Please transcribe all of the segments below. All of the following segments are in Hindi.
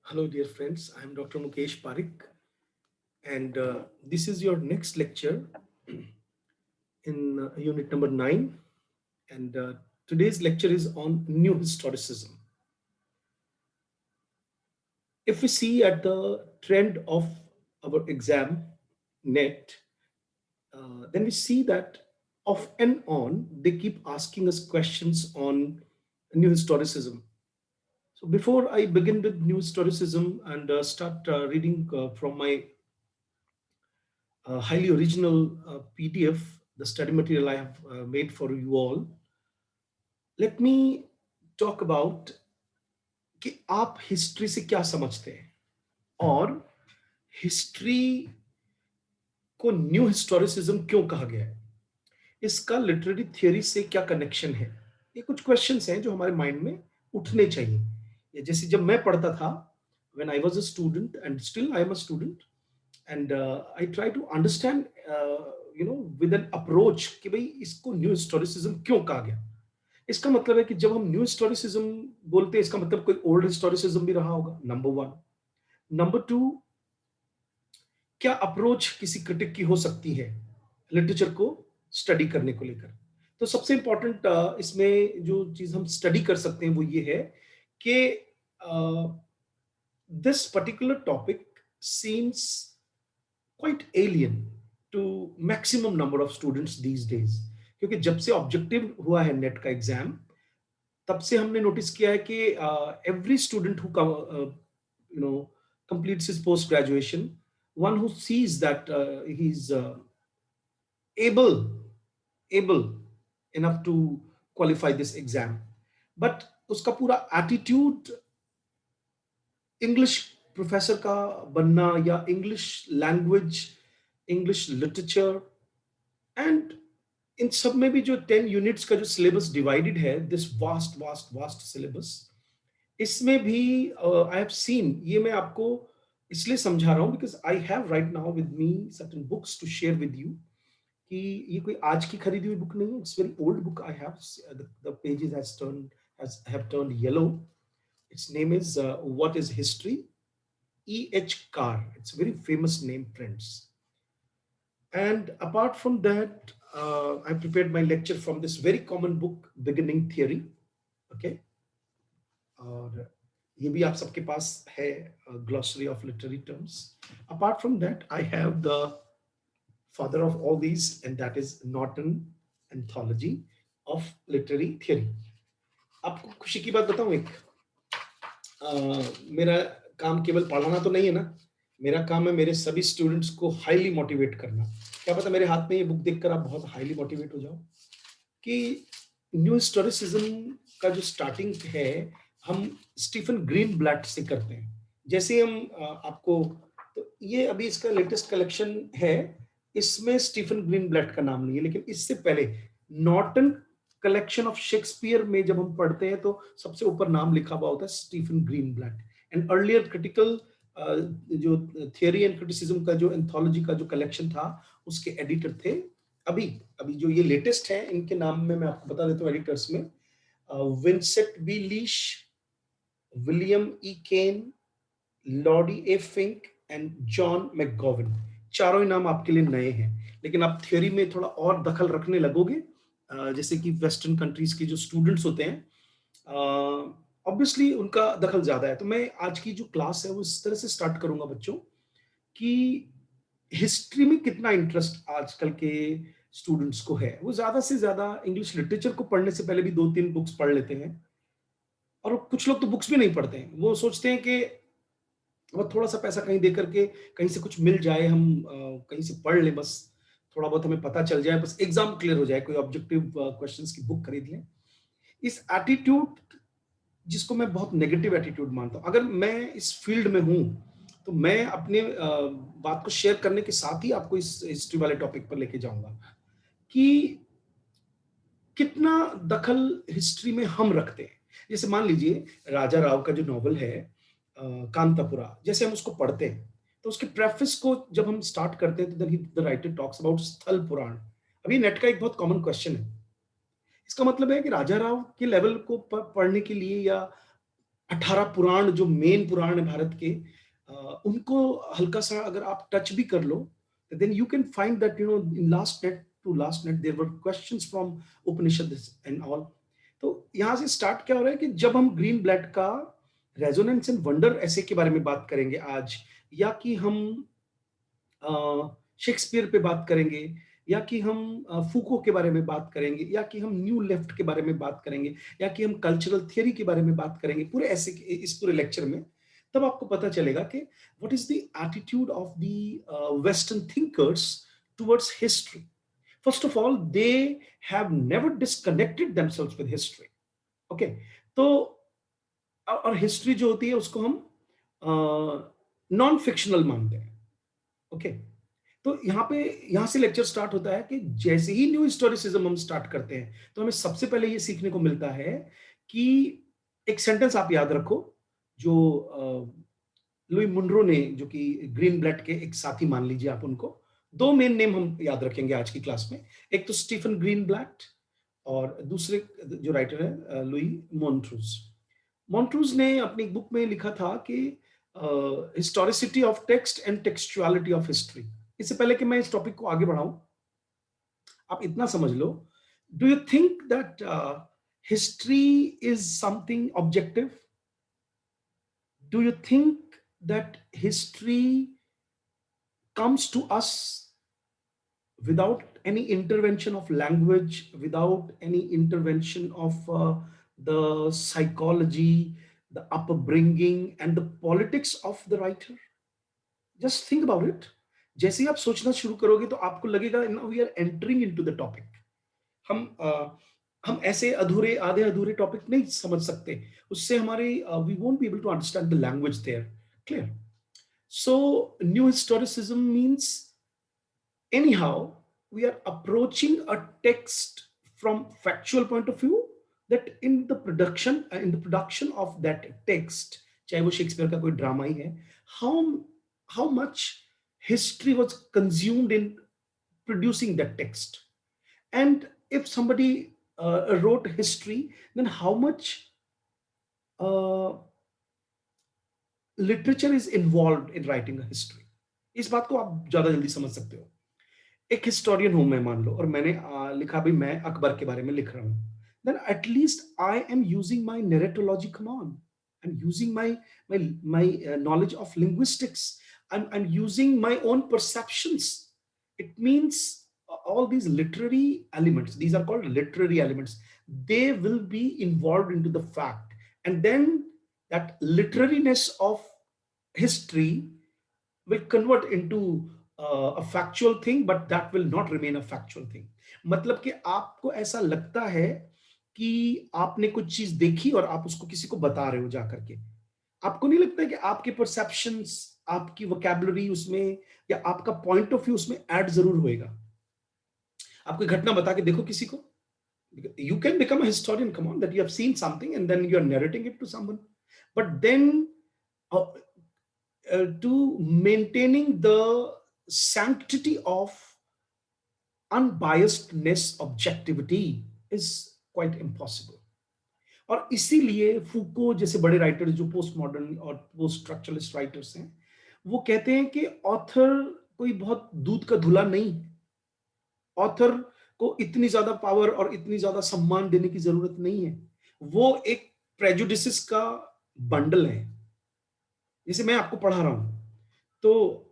Hello, dear friends. I'm Dr. Mukesh Parik, and this is your next lecture in unit number 9. And today's lecture is on new historicism. If we see at the trend of our exam, NET, then we see that off and on they keep asking us questions on new historicism. So before I begin with new historicism and start reading from my highly original PDF, the study material I have made for you all. Let me talk about कि आप हिस्ट्री से क्या समझते हैं और हिस्ट्री को न्यू हिस्टोरिसिज्म क्यों कहा गया है, इसका लिटरेरी थियोरी से क्या कनेक्शन है। ये कुछ क्वेश्चंस हैं जो हमारे माइंड में उठने चाहिए। ये जैसे जब मैं पढ़ता था, when I was a student and still I am a student, and I try to understand with an approach कि भाई इसको न्यू हिस्टोरिसिज्म क्यों कहा गया। इसका मतलब है कि जब हम न्यू हिस्टोरिसिज्म बोलते हैं, इसका मतलब कोई ओल्ड हिस्टोरिसिज्म भी रहा होगा, नंबर वन। नंबर टू, क्या अप्रोच किसी क्रिटिक की हो सकती है लिटरेचर को स्टडी करने को लेकर। तो सबसे इंपॉर्टेंट इसमें जो चीज हम स्टडी कर सकते हैं वो ये है कि this particular topic seems quite alien to maximum number of students these days, क्योंकि जब से ऑब्जेक्टिव हुआ है नेट का एग्जाम, तब से हमने नोटिस किया है कि every student who completes his post graduation, one who sees that he's able able enough to qualify this exam, but उसका पूरा एटीट्यूड इंग्लिश प्रोफेसर का बनना या English language, English literature, and in सब में भी जो 10 यूनिट्स का जो सिलेबस डिवाइडेड है, this vast vast vast syllabus, इसमें भी आई हैव सीन, ये मैं आपको इसलिए समझा रहा हूं because I have right now with me certain books to share with you कि ये कोई आज की खरीदी हुई बुक नहीं है। It's very old book. I have the pages have turned yellow. It's name is what is history, E.H. Carr. It's a very famous name, friends. And apart from that, I prepared my lecture from this very common book, Beginning Theory. Okay. और ये भी आप सबके पास है, glossary of literary terms. Apart from that, I have the father of all these, and that is Norton Anthology of Literary Theory. आपको खुशी की बात बताऊं एक, मेरा काम केवल पढ़ाना तो नहीं है ना, मेरा काम है मेरे सभी स्टूडेंट्स को हाईली मोटिवेट करना। क्या पता मेरे हाथ में ये बुक देखकर आप बहुत हाईली मोटिवेट हो जाओ कि न्यू हिस्टोरिसिज्म का जो स्टार्टिंग है, हम स्टीफन ग्रीन ब्लैट से करते हैं। जैसे ही हम आपको, तो ये अभी इसका लेटेस्ट कलेक्शन है, इसमें स्टीफन ग्रीन ब्लैट का नाम नहीं है, लेकिन इससे पहले नॉर्टन कलेक्शन ऑफ शेक्सपियर में जब हम पढ़ते हैं तो सबसे ऊपर नाम लिखा हुआ होता है Stephen Greenblatt. And earlier critical जो थियरी एंड क्रिटिसिज्म का जो एंथोलॉजी का जो कलेक्शन था, उसके एडिटर थे। अभी अभी जो ये लेटेस्ट है, इनके नाम में मैं आपको बता देता हूँ एडिटर्स में, Vincent B Leitch, William E Cain, Laurie A Finke and John McGowan. चारों ही नाम आपके लिए नए हैं, लेकिन आप थ्योरी में थोड़ा और दखल रखने लगोगे, जैसे कि वेस्टर्न कंट्रीज के जो स्टूडेंट्स होते हैं, ऑब्वियसली उनका दखल ज्यादा है। तो मैं आज की जो क्लास है वो इस तरह से स्टार्ट करूंगा बच्चों कि हिस्ट्री में कितना इंटरेस्ट आजकल के स्टूडेंट्स को है। वो ज्यादा से ज्यादा इंग्लिश लिटरेचर को पढ़ने से पहले भी 2-3 बुक्स पढ़ लेते हैं, और कुछ लोग तो बुक्स भी नहीं पढ़ते हैं। वो सोचते हैं कि वो थोड़ा सा पैसा कहीं दे करके कहीं से कुछ मिल जाए, हम कहीं से पढ़ लें, बस थोड़ा बहुत हमें पता चल जाए, बस एग्जाम क्लियर हो जाए, कोई ऑब्जेक्टिव क्वेश्चंस की बुक खरीद लें। इस एटीट्यूड, जिसको मैं बहुत नेगेटिव एटीट्यूड मानता हूँ, अगर मैं इस फील्ड में हूँ तो मैं अपने बात को शेयर करने के साथ ही आपको इस हिस्ट्री वाले टॉपिक पर लेके जाऊंगा कि कितना दखल हिस्ट्री में हम रखते हैं। जैसे मान लीजिए राजा राव का जो नॉवल है कांतापुरा, जैसे हम उसको पढ़ते हैं तो उसके प्रेफिस को जब हम स्टार्ट करते हैं तो द राइटर टॉक्स अबाउट स्थल पुराण। अभी नेट का एक बहुत कॉमन क्वेश्चन है, इसका मतलब है कि राजा राव के लेवल को पढ़ने के लिए या 18 पुराण जो मेन पुराण है भारत के, उनको हल्का सा अगर आप टच भी कर लो, then you can find that in last NET to last NET there were questions from Upanishad and all. तो यहाँ से स्टार्ट क्या हो रहा है कि जब हम ग्रीन ब्लैड का रेजोनेंस एंड वंडर ऐसे के बारे में बात करेंगे आज, या कि हम शेक्सपियर पे बात करेंगे, या कि हम फूको के बारे में बात करेंगे, या कि हम न्यू लेफ्ट के बारे में बात करेंगे, या कि हम कल्चरल थियरी के बारे में बात करेंगे पूरे ऐसे इस पूरे लेक्चर में, तब आपको पता चलेगा कि what is the attitude of the western thinkers towards history. First of all, they have never disconnected themselves with history. Okay, तो और हिस्ट्री जो होती है उसको हम नॉन फिक्शनल मानते हैं। ओके, तो यहाँ से लेक्चर स्टार्ट होता है कि जैसे ही न्यू हिस्टोरिसिज्म हम स्टार्ट करते हैं, तो हमें सबसे पहले ये सीखने को मिलता है कि एक सेंटेंस आप याद रखो, जो लुई मुनरो ने, जो कि ग्रीन ब्लैड के एक साथी मान लीजिए आप उनको, दो मेन नेम हम याद रखेंगे आज की क्लास में। एक तो स्टीफन ग्रीन ब्लैड, और दूसरे जो राइटर है लुई मॉन्ट्रूज। मॉन्ट्रूज ने अपनी बुक में लिखा था कि historicity of text and textuality of history. इससे पहले कि मैं इस टॉपिक को आगे बढ़ाऊं, आप इतना समझ लो, do you think that history is something objective? Do you think that history comes to us without any intervention of language, without any intervention of the psychology, the upbringing, and the politics of the writer? Just think about it. जैसे ही आप सोचना शुरू करोगे तो आपको लगेगा we are entering into the topic. हम ऐसे अधूरे आधे अधूरे टॉपिक नहीं समझ सकते, उससे हमारे we won't be able to understand the language there. Clear? So new historicism means anyhow we are approaching a text from factual point of view, that in the production of that text, चाहे वो शेक्सपियर का कोई ड्रामा ही है, how how much history was consumed in producing that text, and if somebody wrote history, then how much uh, literature is involved in writing a history। इस बात को आप ज्यादा जल्दी समझ सकते हो। एक हिस्टोरियन हूं मैं, मान लो, और मैंने लिखा भी मैं अकबर के बारे में लिख रहा हूं, then at least I am using my narratology, come on, I'm using my knowledge of linguistics, I'm using my own perceptions। It means all these literary elements, these are called literary elements, they will be involved into the fact, and then that literariness of history will convert into a factual thing, but that will not remain a factual thing। मतलब कि आपको ऐसा लगता है कि आपने कुछ चीज देखी और आप उसको किसी को बता रहे हो जाकर के, आपको नहीं लगता है कि आपके परसेप्शंस, आपकी वोकैबुलरी उसमें, या आपका पॉइंट ऑफ व्यू उसमें ऐड जरूर होएगा। आप कोई घटना बता के देखो किसी को, you can become a historian, come on, that you have seen something and then you are narrating it to someone, but then uh, to maintaining the sanctity of unbiasedness, objectivity is quite impossible। और इसीलिए फूको जैसे बड़े राइटर्स जो पोस्ट मॉडर्न और पोस्ट स्ट्रक्चरलिस्ट राइटर्स हैं, वो कहते हैं कि ऑथर कोई बहुत दूध का धुला नहीं, ऑथर को इतनी ज्यादा पावर और इतनी ज्यादा सम्मान देने की जरूरत नहीं है, वो एक प्रेजुडिसेस का बंडल है। जैसे मैं आपको पढ़ा रहा हूं, तो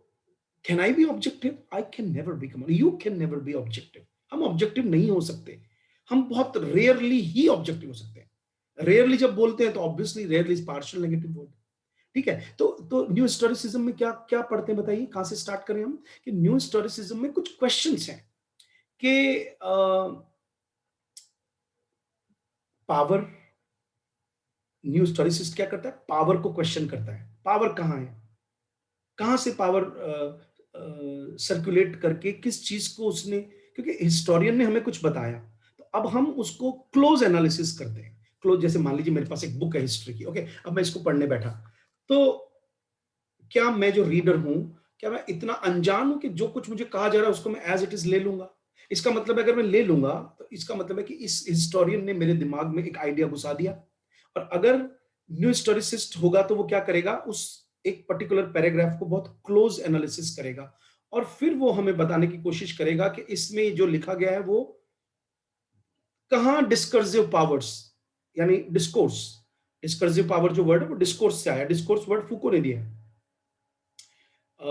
can I B objective? I can never become, you can never be objective. हम ऑब्जेक्टिव नहीं हो सकते, हम बहुत रेयरली ही ऑब्जेक्टिव हो सकते हैं। रेयरली जब बोलते हैं तो obviously rarely is partial negative word. ठीक है, तो न्यू हिस्टोरिसिज्म में क्या क्या पढ़ते हैं बताइए, कहां से स्टार्ट करें हम? कि न्यू हिस्टोरिसिज्म में कुछ क्वेश्चंस हैं कि पावर, न्यू हिस्टोरिसिस्ट क्या करता है? पावर को क्वेश्चन करता है। पावर कहां है, कहां से पावर सर्कुलेट करके किस चीज को उसने, क्योंकि हिस्टोरियन ने हमें कुछ बताया, तो अब हम उसको क्लोज एनालिसिस करते हैं। क्लोज, जैसे मान लीजिए मेरे पास एक बुक है हिस्ट्री की, ओके, अब मैं इसको पढ़ने बैठा, तो क्या मैं जो रीडर हूं, क्या मैं इतना अनजान हूं कि जो कुछ मुझे कहा जा रहा है उसको मैं एज इट इज ले लूंगा? इसका मतलब है अगर मैं ले लूंगा तो इसका मतलब है कि इस हिस्टोरियन ने मेरे दिमाग में एक आइडिया घुसा दिया। और अगर न्यू हिस्टोरिसिस्ट होगा तो वो क्या करेगा, उस एक पर्टिकुलर पैराग्राफ को बहुत क्लोज एनालिसिस करेगा और फिर वो हमें बताने की कोशिश करेगा कि इसमें जो लिखा गया है वो कहाँ डिस्कर्सिव पावर्स, यानी डिस्कोर्स, डिस्कर्सिव पावर जो वर्ड है वो डिस्कोर्स से आया, डिस्कोर्स वर्ड फूको ने दिया है,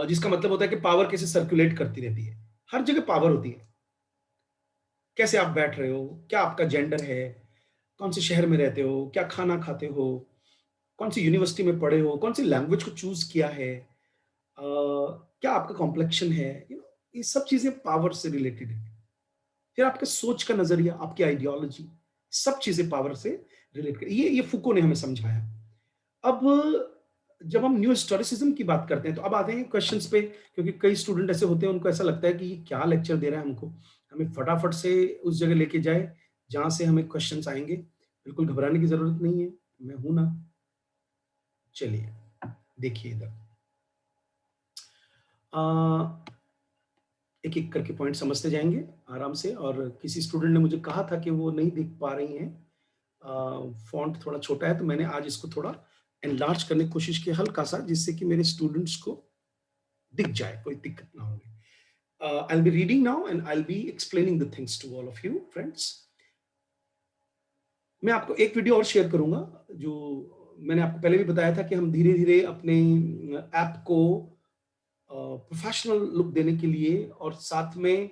जिसका मतलब होता है कि पावर कैसे सर्कुलेट करती रहती है। हर जगह पावर होती है, कैसे आप बैठ रहे हो, क्या आपका जेंडर है, कौन से शहर में रहते हो, क्या खाना खाते हो, कौन सी यूनिवर्सिटी में पढ़े हो, कौन सी लैंग्वेज को चूज किया है, क्या आपका कॉम्प्लेक्शन है, ये सब चीजें पावर से रिलेटेड है। फिर आपके सोच का नजरिया, आपकी आइडियोलॉजी, सब चीजें पावर से रिलेट कर, ये फुको ने हमें समझाया। अब जब हम न्यू हिस्टोरिसिज्म की बात करते हैं तो अब आते हैं क्वेश्चंस पे, क्योंकि कई स्टूडेंट ऐसे होते हैं उनको ऐसा लगता है कि ये क्या लेक्चर दे रहा है हमको, हमें फटाफट से उस जगह लेके जाए जहां से हमें क्वेश्चंस आएंगे। बिल्कुल घबराने की जरूरत नहीं है, मैं हूं ना। चलिए देखिए इधर, एक एक करके पॉइंट समझते जाएंगे आराम से। और किसी स्टूडेंट ने मुझे कहा था कि वो नहीं देख पा रही हैं, फॉन्ट थोड़ा छोटा है, तो मैंने आज इसको थोड़ा एनलार्ज करने की कोशिश की हल्का सा, जिससे कि मेरे स्टूडेंट्स को दिख जाए, कोई दिक्कत ना होगी। I'll be reading now and I'll be explaining the things to all of you friends. मैं आपको एक वीडियो और शेयर करूंगा, जो मैंने आपको पहले भी बताया था कि हम धीरे धीरे अपने ऐप को प्रोफेशनल लुक देने के लिए, और साथ में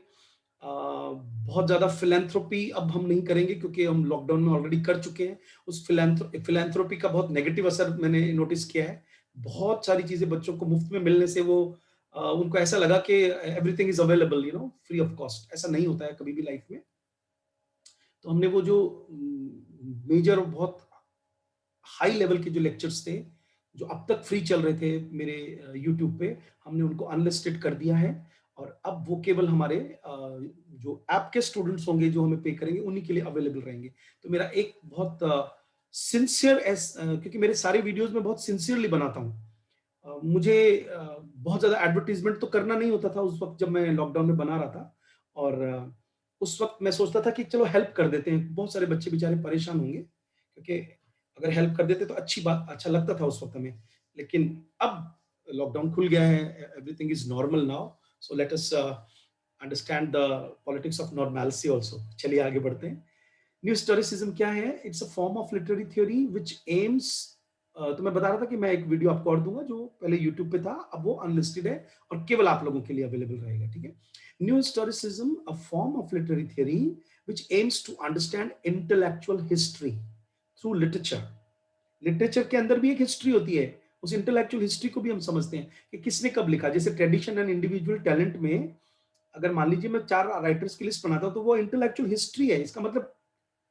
बहुत ज़्यादा फिलैंथ्रोपी अब हम नहीं करेंगे, क्योंकि हम लॉकडाउन में ऑलरेडी कर चुके हैं। उस फिलैंथ्रोपी का बहुत नेगेटिव असर मैंने नोटिस किया है। बहुत सारी चीज़ें बच्चों को मुफ्त में मिलने से वो उनको ऐसा लगा कि everything is available, free of cost. ऐसा नहीं होता है कभी भी लाइफ में। तो हमने वो जो मेजर और बहुत हाई लेवल के जो लेक्चर्स थे, जो अब तक फ्री चल रहे थे मेरे यूट्यूब पे, हमने उनको अनलिस्टेड कर दिया है। और अब वो केवल हमारे जो ऐप के स्टूडेंट्स होंगे जो हमें पे करेंगे उन्हीं के लिए अवेलेबल रहेंगे। तो मेरा एक बहुत सिंसियर क्योंकि मेरे सारे वीडियोस में बहुत सिंसियरली बनाता हूँ। मुझे बहुत ज्यादा एडवर्टीजमेंट तो करना नहीं होता था उस वक्त जब मैं लॉकडाउन में बना रहा था। और उस वक्त मैं सोचता था कि चलो हेल्प कर देते हैं, बहुत सारे बच्चे बेचारे परेशान होंगे, क्योंकि अगर हेल्प कर देते तो अच्छी बात, अच्छा लगता था उस वक्त हमें। लेकिन अब लॉकडाउन खुल गया है, everything is normal now, so let us understand the politics of normality also. चलिए आगे बढ़ते हैं। न्यू हिस्टोरिसिज्म क्या है? It's a form of literary theory which AIIMS, तो मैं बता रहा था कि मैं एक वीडियो आपको और दूंगा जो पहले यूट्यूब पे था, अब वो अनलिस्टेड है और केवल आप लोगों के लिए अवेलेबल रहेगा, ठीक है। New historicism, a form of literary theory which aims to understand intellectual history through literature. Literature के अंदर भी एक हिस्ट्री होती है, उस इंटेलेक्चुअल हिस्ट्री को भी हम समझते हैं कि किसने कब लिखा। जैसे ट्रेडिशन एंड इंडिविजुअल टैलेंट में अगर मान लीजिए मैं 4 राइटर्स की लिस्ट बनाता हूं, तो वो इंटेलेक्चुअल हिस्ट्री है। इसका मतलब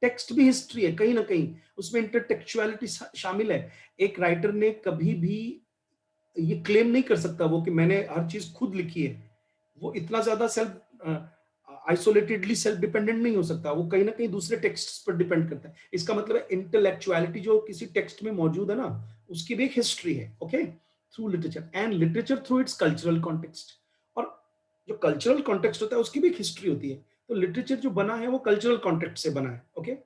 टेक्स्ट भी हिस्ट्री है, कहीं ना कहीं उसमें इंटरटेक्चुअलिटी शामिल है। एक राइटर ने कभी भी ये क्लेम नहीं कर सकता वो कि मैंने हर चीज खुद लिखी है। वो इतना ज्यादा सेल्फ आइसोलेटेडली सेल्फ डिपेंडेंट नहीं हो सकता, वो कहीं ना कहीं दूसरे टेक्स्ट पर डिपेंड करता है। इसका मतलब है इंटेलेक्चुअलिटी जो किसी टेक्स्ट में मौजूद है ना, उसकी भी एक हिस्ट्री है। Okay, through literature and literature through it's cultural context. और जो कल्चरल कॉन्टेक्स्ट होता है उसकी भी एक हिस्ट्री होती है। तो लिटरेचर जो बना है वो कल्चरल कॉन्टेक्स्ट से बना है। ओके।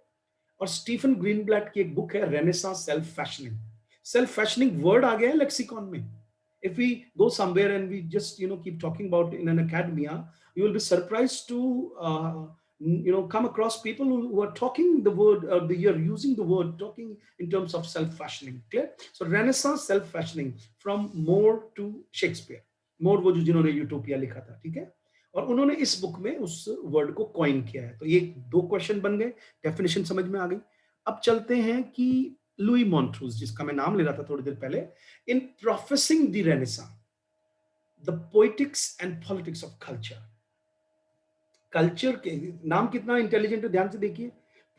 और स्टीफन ग्रीनब्लैट की एक बुक है Renaissance self fashioning. Self fashioning word आ गया है लेक्सिकॉन में। If we go somewhere and we just keep talking about in an academia, you will be surprised to come across people who are talking the word, you're using the word talking in terms of self fashioning. Clear? So Renaissance self fashioning from More to Shakespeare. मोर वो जो जिन्होंने यूटोपिया लिखा था, ठीक है। और उन्होंने इस बुक में उस वर्ड को कॉइन किया है। तो ये 2 क्वेश्चन बन गए, डेफिनेशन समझ में आ गई। अब चलते हैं कि लुई मॉन्ट्रूज, जिसका मैं नाम ले रहा था थोड़ी देर पहले, in professing the Renaissance, the poetics and politics of culture. Culture के नाम कितना इंटेलिजेंट है, ध्यान से देखिए।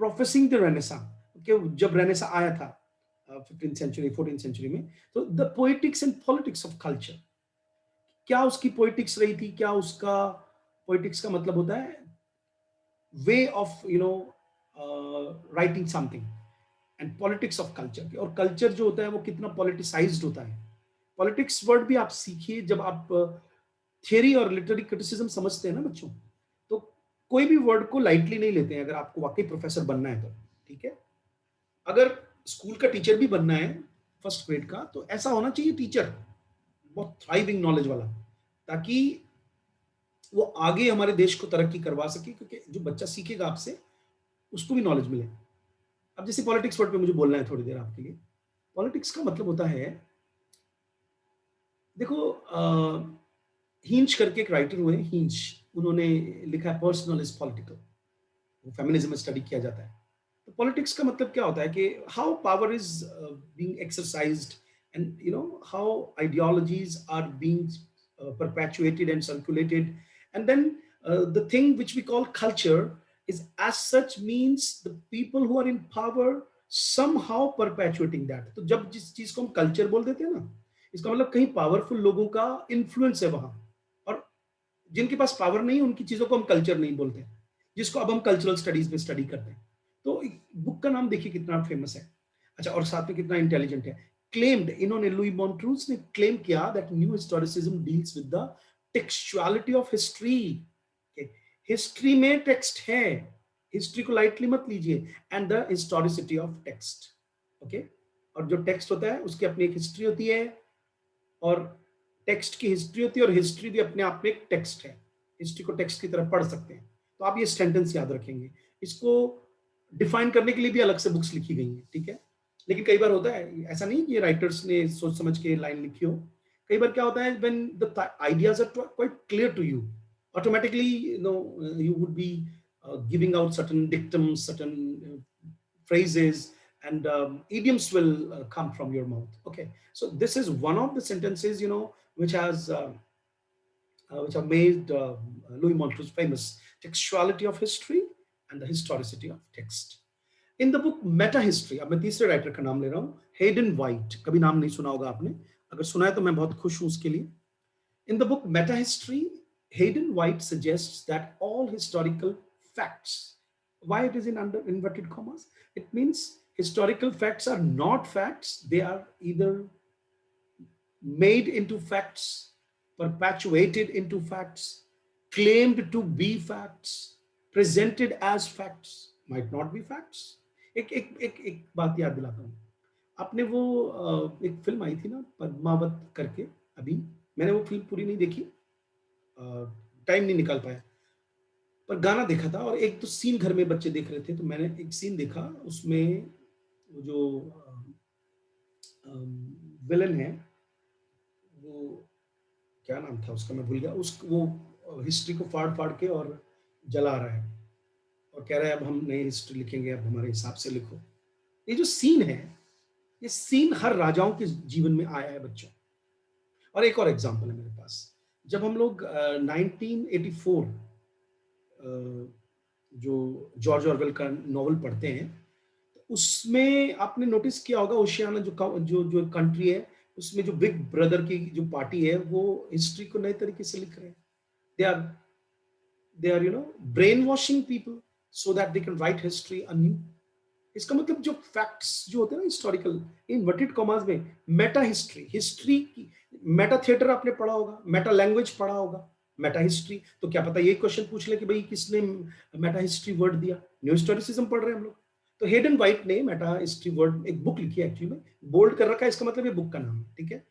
प्रोफेसिंग द रेनेसां, कि जब रेनेसा आया था 15th सेंचुरी 14th सेंचुरी में, तो the poetics and politics of culture, क्या उसकी पोइटिक्स रही थी, क्या उसका पोइटिक्स का मतलब होता है way of writing something, and politics of culture. और कल्चर जो होता है वो कितना पॉलिटिसाइज्ड होता है। पॉलिटिक्स वर्ड भी आप सीखिए जब आप थियरी और लिटरेरी क्रिटिसिज्म समझते हैं ना बच्चों, तो कोई भी वर्ड को लाइटली नहीं लेते हैं, अगर आपको वाकई प्रोफेसर बनना है तो, ठीक है। अगर स्कूल का टीचर भी बनना है फर्स्ट ग्रेड का, तो ऐसा होना चाहिए टीचर, बहुत थ्राइविंग नॉलेज वाला, ताकि वो आगे हमारे देश को तरक्की करवा सके, क्योंकि जो बच्चा सीखेगा आपसे उसको भी नॉलेज मिले। अब जैसे पॉलिटिक्स वर्ड पे मुझे बोलना है थोड़ी देर आपके लिए। पॉलिटिक्स का मतलब होता है, देखो हिंच करके एक राइटर हुए हिंच, उन्होंने लिखा है पर्सनल इज पॉलिटिकल, वो फेमिनिज्म में स्टडी किया जाता है। तो पॉलिटिक्स का मतलब क्या होता है कि how power is being exercised, and you know how ideologies are being perpetuated and circulated, and then the thing which we call culture is as such means the people who are in power somehow perpetuating that। तो जब जिस चीज को हम कल्चर बोल देते हैं ना, इसका मतलब कहीं पावरफुल लोगों का इन्फ्लुएंस है वहां, और जिनके पास पावर नहीं है उनकी चीजों को हम कल्चर नहीं बोलते, जिसको अब हम कल्चरल स्टडीज में स्टडी करते हैं। तो बुक का नाम देखिए कितना फेमस है, अच्छा, और साथ में कितना इंटेलिजेंट है। क्लेम्ड, इन्होंने लुई मॉन्ट्रूस ने क्लेम किया that new historicism deals with the textuality of history. History में टेक्स्ट है, हिस्ट्री को लाइटली मत लीजिए, and the historicity of text. Okay, और जो टेक्स्ट होता है उसकी अपनी एक हिस्ट्री होती है, और टेक्स्ट की हिस्ट्री होती है, और हिस्ट्री भी अपने आप में एक टेक्स्ट है, हिस्ट्री को टेक्स्ट की तरह पढ़ सकते हैं। तो आप ये सेंटेंस याद रखेंगे, इसको डिफाइन करने के लिए भी अलग से बुक्स लिखी गई हैं, ठीक है। लेकिन कई बार होता है ऐसा नहीं कि ये राइटर्स ने सोच समझ के लाइन लिखी हो, कई बार क्या होता है when the ideas are quite clear to you, automatically you would be giving out certain dictums, certain phrases, and idioms will come from your mouth. Okay, so this is one of the sentences, which has which have made Louis Montrose famous: textuality of history and the historicity of text. In the book Meta History, अब मैं तीसरे राइटर का नाम ले रहा हूँ, हेडन वाइट, कभी नाम नहीं सुना होगा आपने, अगर सुना है तो मैं बहुत खुश हूँ उसके लिए। In the book Meta History, Hayden White suggests that all historical facts, why it is in under inverted commas, it means historical facts are not facts, they are either made into facts, perpetuated into facts, claimed to be facts, presented as facts, might not be facts। एक बात याद दिलाता हूँ, आपने वो एक फिल्म आई थी ना पद्मावत करके, अभी मैंने वो फिल्म पूरी नहीं देखी, टाइम नहीं निकाल पाया, पर गाना देखा था, और एक तो सीन घर में बच्चे देख रहे थे, तो मैंने एक सीन देखा, उसमें वो जो विलन है, वो क्या नाम था उसका मैं भूल गया, उस वो हिस्ट्री को फाड़ फाड़ के और जला रहा है, और कह रहा है अब हम नई हिस्ट्री लिखेंगे, अब हमारे हिसाब से लिखो। ये जो सीन है, ये सीन हर राजाओं के जीवन में आया है बच्चों। और एक और एग्जांपल है मेरे पास, जब हम लोग 1984 जो जॉर्ज ऑरवेल का नॉवल पढ़ते हैं, तो उसमें आपने नोटिस किया होगा ओशियाना जो जो कंट्री है, उसमें जो बिग ब्रदर की जो पार्टी है, वो हिस्ट्री को नए तरीके से लिख रहे हैं। They are they are brainwashing people so that they can write history anew. इसका मतलब जो फैक्ट्स जो होते हैं ना हिस्टोरिकल, इनवर्टेड कॉमास में, मेटा हिस्ट्री, हिस्ट्री की मेटा थिएटर आपने पढ़ा होगा, मेटा लैंग्वेज पढ़ा होगा, मेटा हिस्ट्री, तो क्या पता ये क्वेश्चन पूछ ले कि भाई किसने मेटा हिस्ट्री वर्ड दिया, न्यू हिस्टोरिसिज्म पढ़ रहे हैं हम लोग। तो हेडन वाइट ने मेटा हिस्ट्री वर्ड एक बुक लिखी है, एक्चुअली में बोल्ड कर रखा है, इसका मतलब ये बुक का नाम है, ठीक है,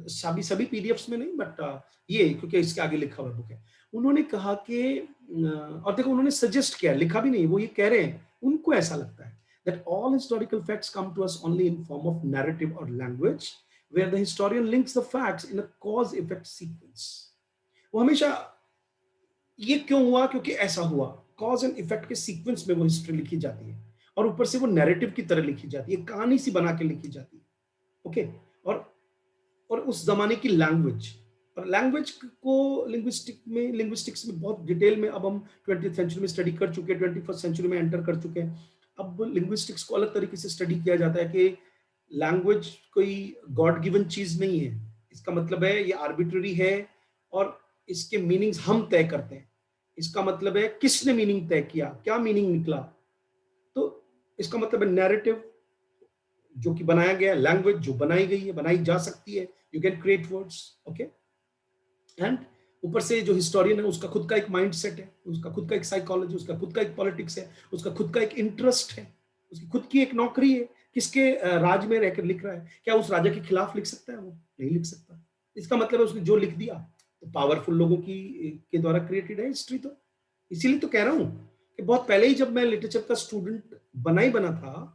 सभी सभी पीडीएफ्स में नहीं, बट ये क्योंकि इसके आगे लिखा हुआ बुक है। उन्होंने कहा कि और देखो उन्होंने सजेस्ट किया, लिखा भी नहीं, वो ये कह रहे हैं, उनको ऐसा लगता है that all historical facts come to us only in form of narrative or language, where the historian links the facts in a cause-effect sequence। वो हमेशा ये क्यों हुआ, क्योंकि ऐसा हुआ, कॉज एंड इफेक्ट के सीक्वेंस में वो हिस्ट्री लिखी जाती है, और ऊपर से वो नैरेटिव की तरह लिखी जाती है, कहानी सी बना के लिखी जाती है। ओके, और उस जमाने की लैंग्वेज, और लैंग्वेज को लिंग्विस्टिक्स में बहुत डिटेल में अब हम 20th सेंचुरी में स्टडी कर चुके हैं, 21st सेंचुरी में एंटर कर चुके हैं। अब लिंग्विस्टिक्स को अलग तरीके से स्टडी किया जाता है कि लैंग्वेज कोई गॉड गिवन चीज नहीं है, इसका मतलब है ये आर्बिट्ररी है, और इसके मीनिंग्स हम तय करते हैं। इसका मतलब है किसने मीनिंग तय किया, क्या मीनिंग निकला, तो इसका मतलब है नैरेटिव जो कि बनाया गया, लैंग्वेज जो बनाई गई है, बनाई जा सकती है, you can create words. Okay, and ऊपर से जो हिस्टोरियन है उसका खुद का एक माइंड सेट है, उसका खुद का एक साइकोलॉजी, उसका खुद का एक पॉलिटिक्स है, उसका खुद का एक इंटरेस्ट है, उसकी खुद की एक नौकरी है किसके राज में रहकर लिख रहा है, क्या उस राजा के खिलाफ लिख सकता है? वो नहीं लिख सकता। इसका मतलब है उसने जो लिख दिया, तो पावरफुल लोगों की के द्वारा क्रिएटेड है हिस्ट्री तो। इसीलिए तो कह रहा हूँ कि बहुत पहले ही जब मैं लिटरेचर का स्टूडेंट बना था,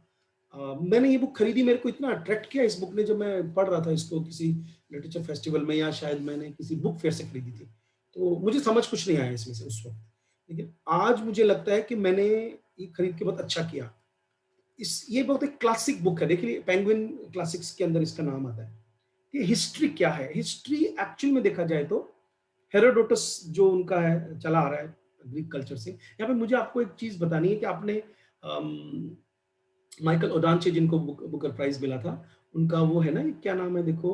मैंने ये बुक खरीदी, मेरे को इतना अट्रैक्ट किया इस बुक ने, जब मैं पढ़ रहा था इसको किसी लिटरेचर फेस्टिवल में, या शायद मैंने किसी बुक फेयर से खरीदी थी। तो मुझे समझ कुछ नहीं आया इसमें से उस वक़्त। लेकिन आज मुझे लगता है कि मैंने ये खरीद के बहुत अच्छा किया। इस ये बहुत एक क्लासिक बुक है। देखिए पेंगुइन क्लासिक्स के अंदर इसका नाम आता है। कि हिस्ट्री क्या है? हिस्ट्री एक्चुअल में देखा जाए तो हेरोडोटस जो उनका है, चला आ रहा है ग्रीक कल्चर से। यहाँ पे मुझे आपको एक चीज़ बतानी है कि आपने माइकल ओडांचे जिनको बुकर प्राइज़ मिला था, उनका वो है ना, ये क्या नाम है देखो,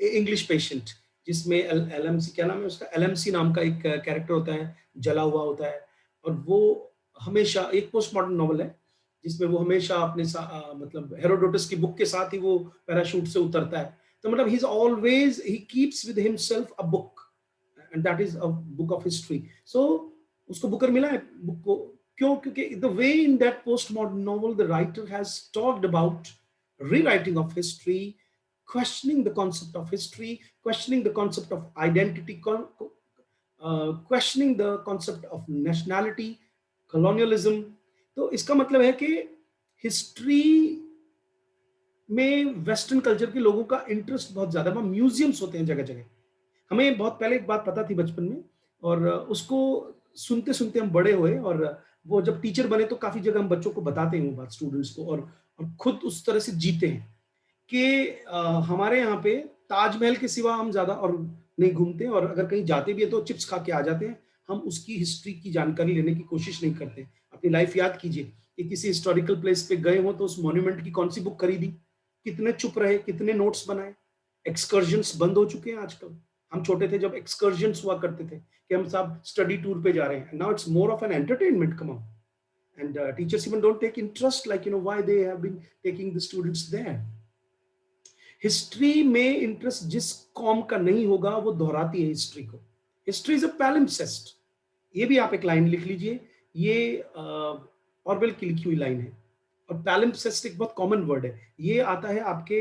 इंग्लिश पेशेंट, जिसमें एलएमसी, क्या नाम है उसका? एलएमसी नाम का एक कैरेक्टर होता है, जला हुआ होता है, और वो हमेशा एक पोस्ट मॉडर्न नॉवल है, जिसमें वो हमेशा अपने मतलब हेरोडोटस की बुक के साथ ही वो पैराशूट से उतरता है। तो मतलब he is always he keeps with himself a book, and that is a book of history. So उसको बुकर मिला है बुक को। क्यों? क्योंकि the way in that post modern novel the writer has talked about rewriting of history, questioning the concept of history, questioning the concept of identity, questioning the concept of nationality, colonialism. तो इसका मतलब है कि हिस्ट्री में वेस्टर्न कल्चर के लोगों का इंटरेस्ट बहुत ज्यादा है। म्यूजियम्स होते हैं जगह जगह। हमें बहुत पहले एक बात पता थी बचपन में, और उसको सुनते सुनते हम बड़े हुए, और वो जब टीचर बने तो काफी जगह हम बच्चों को बताते हैं वो बात, स्टूडेंट्स को, और खुद उस तरह से जीते हैं कि हमारे यहाँ पे ताजमहल के सिवा हम ज्यादा और नहीं घूमते, और अगर कहीं जाते भी है तो चिप्स खा के आ जाते हैं। हम उसकी हिस्ट्री की जानकारी लेने की कोशिश नहीं करते। अपनी लाइफ याद कीजिए कि किसी हिस्टोरिकल प्लेस पे गए हो तो उस मॉन्यूमेंट की कौन सी बुक खरीदी, कितने चुप रहे, कितने नोट्स बनाए। एक्सकर्जन्स बंद हो चुके हैं आजकल। हम छोटे थे जब एक्सकर्जन्स हुआ करते थे कि हम सब स्टडी टूर पे जा रहे हैं। Now it's more of an entertainment, come on. And teachers even don't take interest, like why they have been taking the students there. History में इंटरेस्ट जिस कॉम का नहीं होगा वो दोहराती है हिस्ट्री को। History is a palimpsest. ये भी आप एक लाइन लिख लीजिए, ये ऑरवेल की लिखी हुई लाइन है। और पैलिम्पसेस्ट एक बहुत कॉमन वर्ड है, ये आता है आपके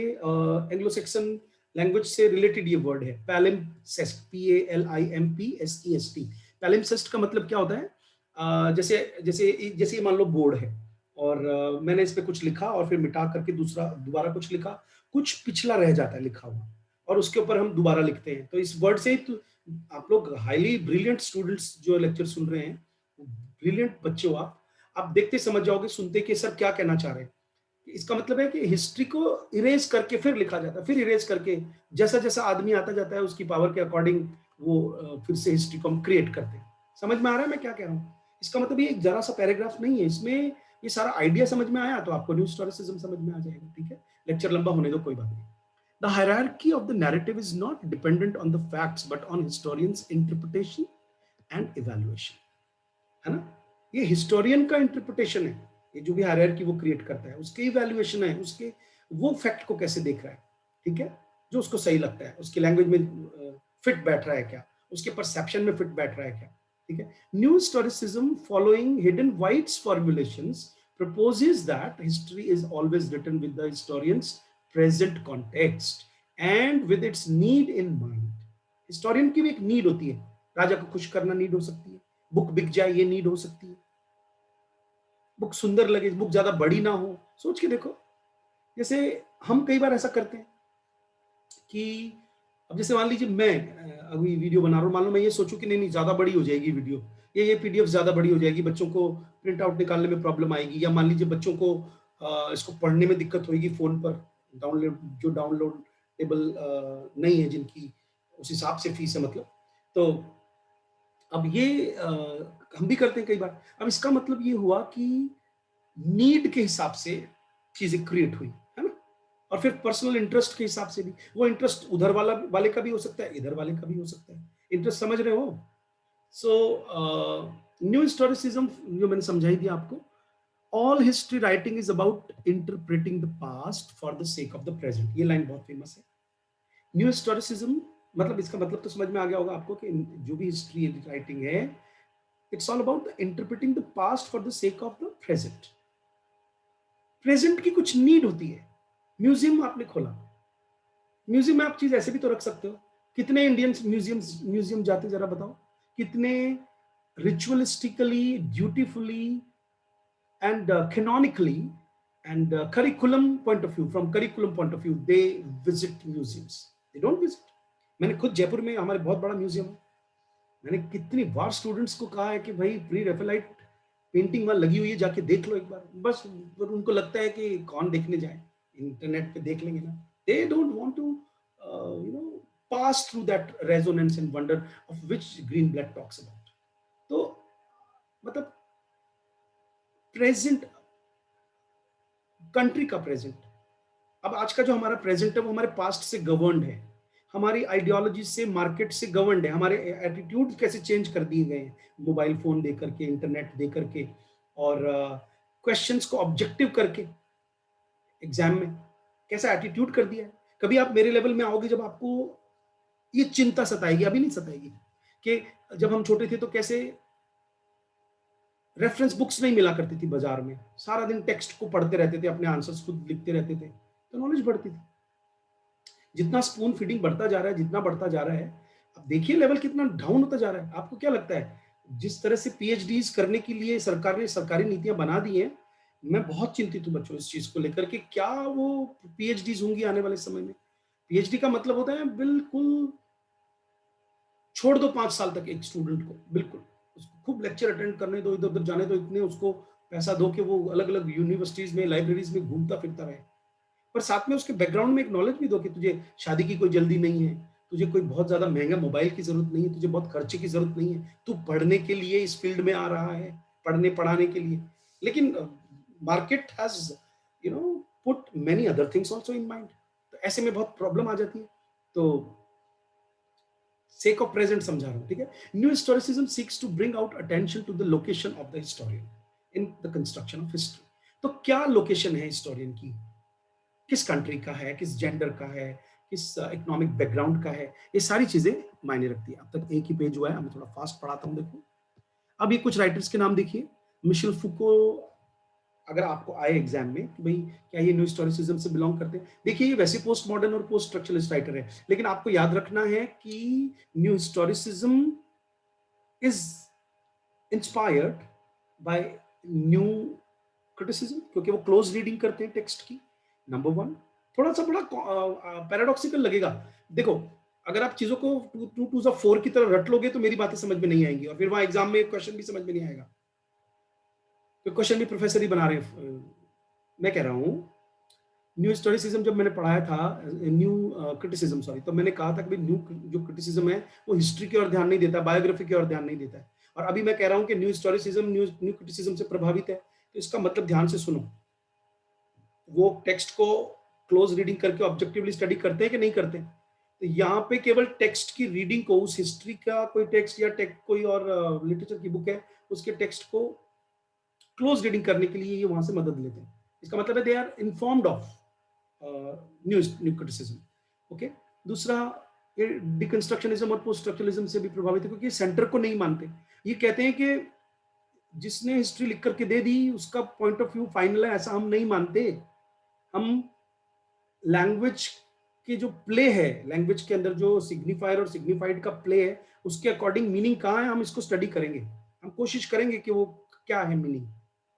एंग्लो सेक्सन लैंग्वेज से रिलेटेड। ये वर्ड है पैलिम्पसेस्ट, PALIMPSEST। पैलिम्पसेस्ट का मतलब क्या होता है? जैसे जैसे जैसे मान लो बोर्ड है, और मैंने इस पे कुछ लिखा और फिर मिटा करके दूसरा दोबारा कुछ लिखा, कुछ पिछला रह जाता है लिखा हुआ, और उसके ऊपर हम दोबारा लिखते हैं। तो इस वर्ड से ही तो आप लोग हाईली ब्रिलियंट स्टूडेंट्स जो लेक्चर सुन रहे हैं, ब्रिलियंट बच्चे हो आप देखते समझ जाओगे, सुनते कि सर क्या कहना चाह रहे हैं। इसका मतलब है कि हिस्ट्री को इरेज करके फिर लिखा जाता है, फिर इरेज करके जैसा जैसा आदमी आता जाता है उसकी पावर के अकॉर्डिंग वो फिर से हिस्ट्री को हम क्रिएट करते हैं। समझ में आ रहा है मैं क्या कह रहा हूँ? इसका मतलब ये एक जरा सा पैराग्राफ नहीं है, इसमें ये सारा आइडिया समझ में आया तो आपको न्यू हिस्टोरिसिज्म समझ में आ जाएगा। ठीक है, लेक्चर लंबा होने दो, कोई बात नहीं। The hierarchy of the narrative is not dependent on the facts but on historians' interpretation and evaluation. है ना? ये हिस्टोरियन का इंटरप्रिटेशन है। ये जो भी हायरार्की वो क्रिएट करता है, उसके इवैल्यूएशन है, उसके वो फैक्ट को कैसे देख रहा है, ठीक है? जो उसको सही लगता है, उसकी लैंग्वेज में फिट बैठ रहा है क्या? उसके परसेप्शन में फिट बैठ रहा है क्या? ठीक है? New historicism following Hayden White's formulations proposes that history is always written with the historian's present context and with its need in mind. Historian की भी एक नीड होती है, राजा को खुश करना नीड हो सकती है, बुक बिक जाए ये नीड हो सकती है, बुक सुंदर लगे, बुक ज्यादा बड़ी ना हो। सोच के देखो, जैसे हम कई बार ऐसा करते हैं कि अब जैसे मान लीजिए मैं अभी वीडियो बना रहा हूँ, मान लो मैं ये सोचूं कि नहीं नहीं ज्यादा बड़ी हो जाएगी वीडियो, ये PDF ज्यादा बड़ी हो जाएगी, बच्चों को प्रिंट आउट निकालने में प्रॉब्लम आएगी, या मान लीजिए बच्चों को इसको पढ़ने में दिक्कत होगी फोन पर, डाउनलोडेबल नहीं है जिनकी उस हिसाब से फीस है मतलब। तो अब ये हम भी करते हैं कई बार। अब इसका मतलब ये हुआ कि नीड के हिसाब से चीजें क्रिएट हुई, है ना? और फिर पर्सनल इंटरेस्ट के हिसाब से भी, वो इंटरेस्ट उधर वाले का भी हो सकता है, इधर वाले का भी हो सकता है। इंटरेस्ट समझ रहे हो? सो न्यू हिस्टोरिसिज्म जो मैंने समझाई दिया आपको, all history writing is about interpreting the past for the sake of the present. ये लाइन बहुत फेमस है। न्यू हिस्टोरिसिज्म मतलब, इसका मतलब तो समझ में आ गया होगा आपको कि जो भी हिस्ट्री राइटिंग है, it's all about interpreting the past for the sake of the present. Present की कुछ नीड होती है। म्यूजियम आपने खोला, म्यूजियम में आप चीज ऐसे भी तो रख सकते हो। कितने इंडियंस म्यूजियम जाते जरा बताओ, कितने ritualistically, ड्यूटीफुली and canonically and curriculum point of view, from curriculum point of view, they visit museums, they don't visit. मैंने खुद जयपुर में हमारे बहुत बड़ा म्यूजियम है, मैंने कितनी बार स्टूडेंट्स को कहा है कि भाई प्री रेफेलाइट पेंटिंग वहां लगी हुई है, जाके देख लो एक बार बस। पर उनको लगता है कि कौन देखने जाए, इंटरनेट पे देख लेंगे ना। They don't want to you know pass through that resonance and wonder of which Greenblatt talks about. तो मतलब प्रेजेंट, कंट्री का प्रेजेंट, अब आज का जो हमारा प्रेजेंट है वो हमारे पास्ट से गवर्नड है, हमारी आइडियोलॉजी से, मार्केट से गवर्नड है, हमारे एटीट्यूड कैसे चेंज कर दिए गए हैं मोबाइल फोन दे करके, इंटरनेट दे करके, और क्वेश्चंस को ऑब्जेक्टिव करके एग्जाम में कैसा एटीट्यूड कर दिया है। कभी आप मेरे लेवल में आओगे जब आपको ये चिंता सताएगी, अभी नहीं सताएगी, कि जब हम छोटे थे तो कैसे रेफरेंस बुक्स नहीं मिला करती थी बाजार में, सारा दिन टेक्स्ट को पढ़ते रहते थे, अपने आंसर्स खुद लिखते रहते थे, तो नॉलेज बढ़ती थी। जितना स्पून फीडिंग बढ़ता जा रहा है, जितना बढ़ता जा रहा है, अब देखिए लेवल कितना डाउन होता जा रहा है। आपको क्या लगता है, जिस तरह से पीएचडीज करने के लिए सरकार ने सरकारी नीतियां बना दी हैं, मैं बहुत चिंतित हूँ बच्चों इस चीज को लेकर के, क्या वो पीएचडीज होंगी आने वाले समय में। पीएचडी का मतलब होता है बिल्कुल छोड़ दो 5 साल तक एक स्टूडेंट को, बिल्कुल उसको खूब लेक्चर अटेंड करने दो, इधर उधर जाने दो, इतने उसको पैसा दो कि वो अलग अलग यूनिवर्सिटीज में, लाइब्रेरीज में घूमता फिरता रहे। पर साथ में उसके बैकग्राउंड में एक नॉलेज भी दो कि तुझे शादी की कोई जल्दी नहीं है, तुझे कोई बहुत ज्यादा महंगा मोबाइल की जरूरत नहीं है, तुझे बहुत खर्चे की जरूरत नहीं है, तू पढ़ने के लिए इस फील्ड में आ रहा है, पढ़ने पढ़ाने के लिए। लेकिन market has you know put many other things also in mind, तो ऐसे में बहुत प्रॉब्लम आ जाती है। तो sake of present समझा रहा हूं, ठीक है। New historicism seeks to bring out attention to the location of the historian in the construction of history. तो क्या लोकेशन है हिस्टोरियन की, किस कंट्री का है, किस जेंडर का है, किस इकोनॉमिक बैकग्राउंड का है, ये सारी चीजें मायने रखती है। अब तक एक ही पेज हुआ है, मैं थोड़ा फास्ट पढ़ाता हूँ, देखो। अब ये कुछ राइटर्स के नाम देखिए। मिशेल फुको, अगर आपको आए एग्जाम में कि भाई क्या ये न्यू हिस्टोरिसिज्म से बिलोंग करते हैं, देखिए ये वैसे पोस्ट मॉडर्न और पोस्ट स्ट्रक्चरलिस्ट राइटर है, लेकिन आपको याद रखना है कि new historicism is inspired by new criticism, क्योंकि वो क्लोज रीडिंग करते हैं टेक्स्ट की, नंबर वन। थोड़ा सा बड़ा पैराडॉक्सिकल लगेगा, देखो अगर आप चीजों को 2 2 4 की तरह रट लोगे तो मेरी बातें समझ में नहीं आएंगी, और फिर वहां एग्जाम में क्वेश्चन भी समझ में नहीं आएगा, तो क्वेश्चन भी प्रोफेसर ही बना रहे हैं। मैं कह रहा हूँ न्यू हिस्टोरिसिज्म जब मैंने पढ़ाया था, न्यू क्रिटिसिज्म सॉरी, तो मैंने कहा था कि न्यू जो क्रिटिसिज्म है वो हिस्ट्री की ओर ध्यान नहीं देता, बायोग्राफी की ओर ध्यान नहीं देता है। और अभी मैं कह रहा हूँ कि न्यू हिस्टोरिसिज्म न्यू क्रिटिसिज्म से प्रभावित है, तो इसका मतलब ध्यान से सुनो, वो टेक्स्ट को क्लोज रीडिंग करके ऑब्जेक्टिवली स्टडी करते हैं कि नहीं करते। तो यहाँ पे केवल टेक्स्ट की रीडिंग को, उस हिस्ट्री का कोई टेक्स्ट या कोई और लिटरेचर की बुक है उसके टेक्स्ट को क्लोज रीडिंग करने के लिए ये वहां से मदद लेते हैं। इसका मतलब है they are informed of new criticism. Okay, दूसरा ये डिकंस्ट्रक्शनिज्म और पोस्ट स्ट्रक्चरलिज्म से भी प्रभावित है, क्योंकि सेंटर को नहीं मानते। ये कहते हैं कि जिसने हिस्ट्री लिख करके दे दी उसका पॉइंट ऑफ व्यू फाइनल है, ऐसा हम नहीं मानते। हम लैंग्वेज की जो प्ले है, लैंग्वेज के अंदर जो सिग्निफायर और सिग्निफाइड का प्ले है, उसके अकॉर्डिंग मीनिंग कहाँ है, हम इसको स्टडी करेंगे, हम कोशिश करेंगे कि वो क्या है मीनिंग,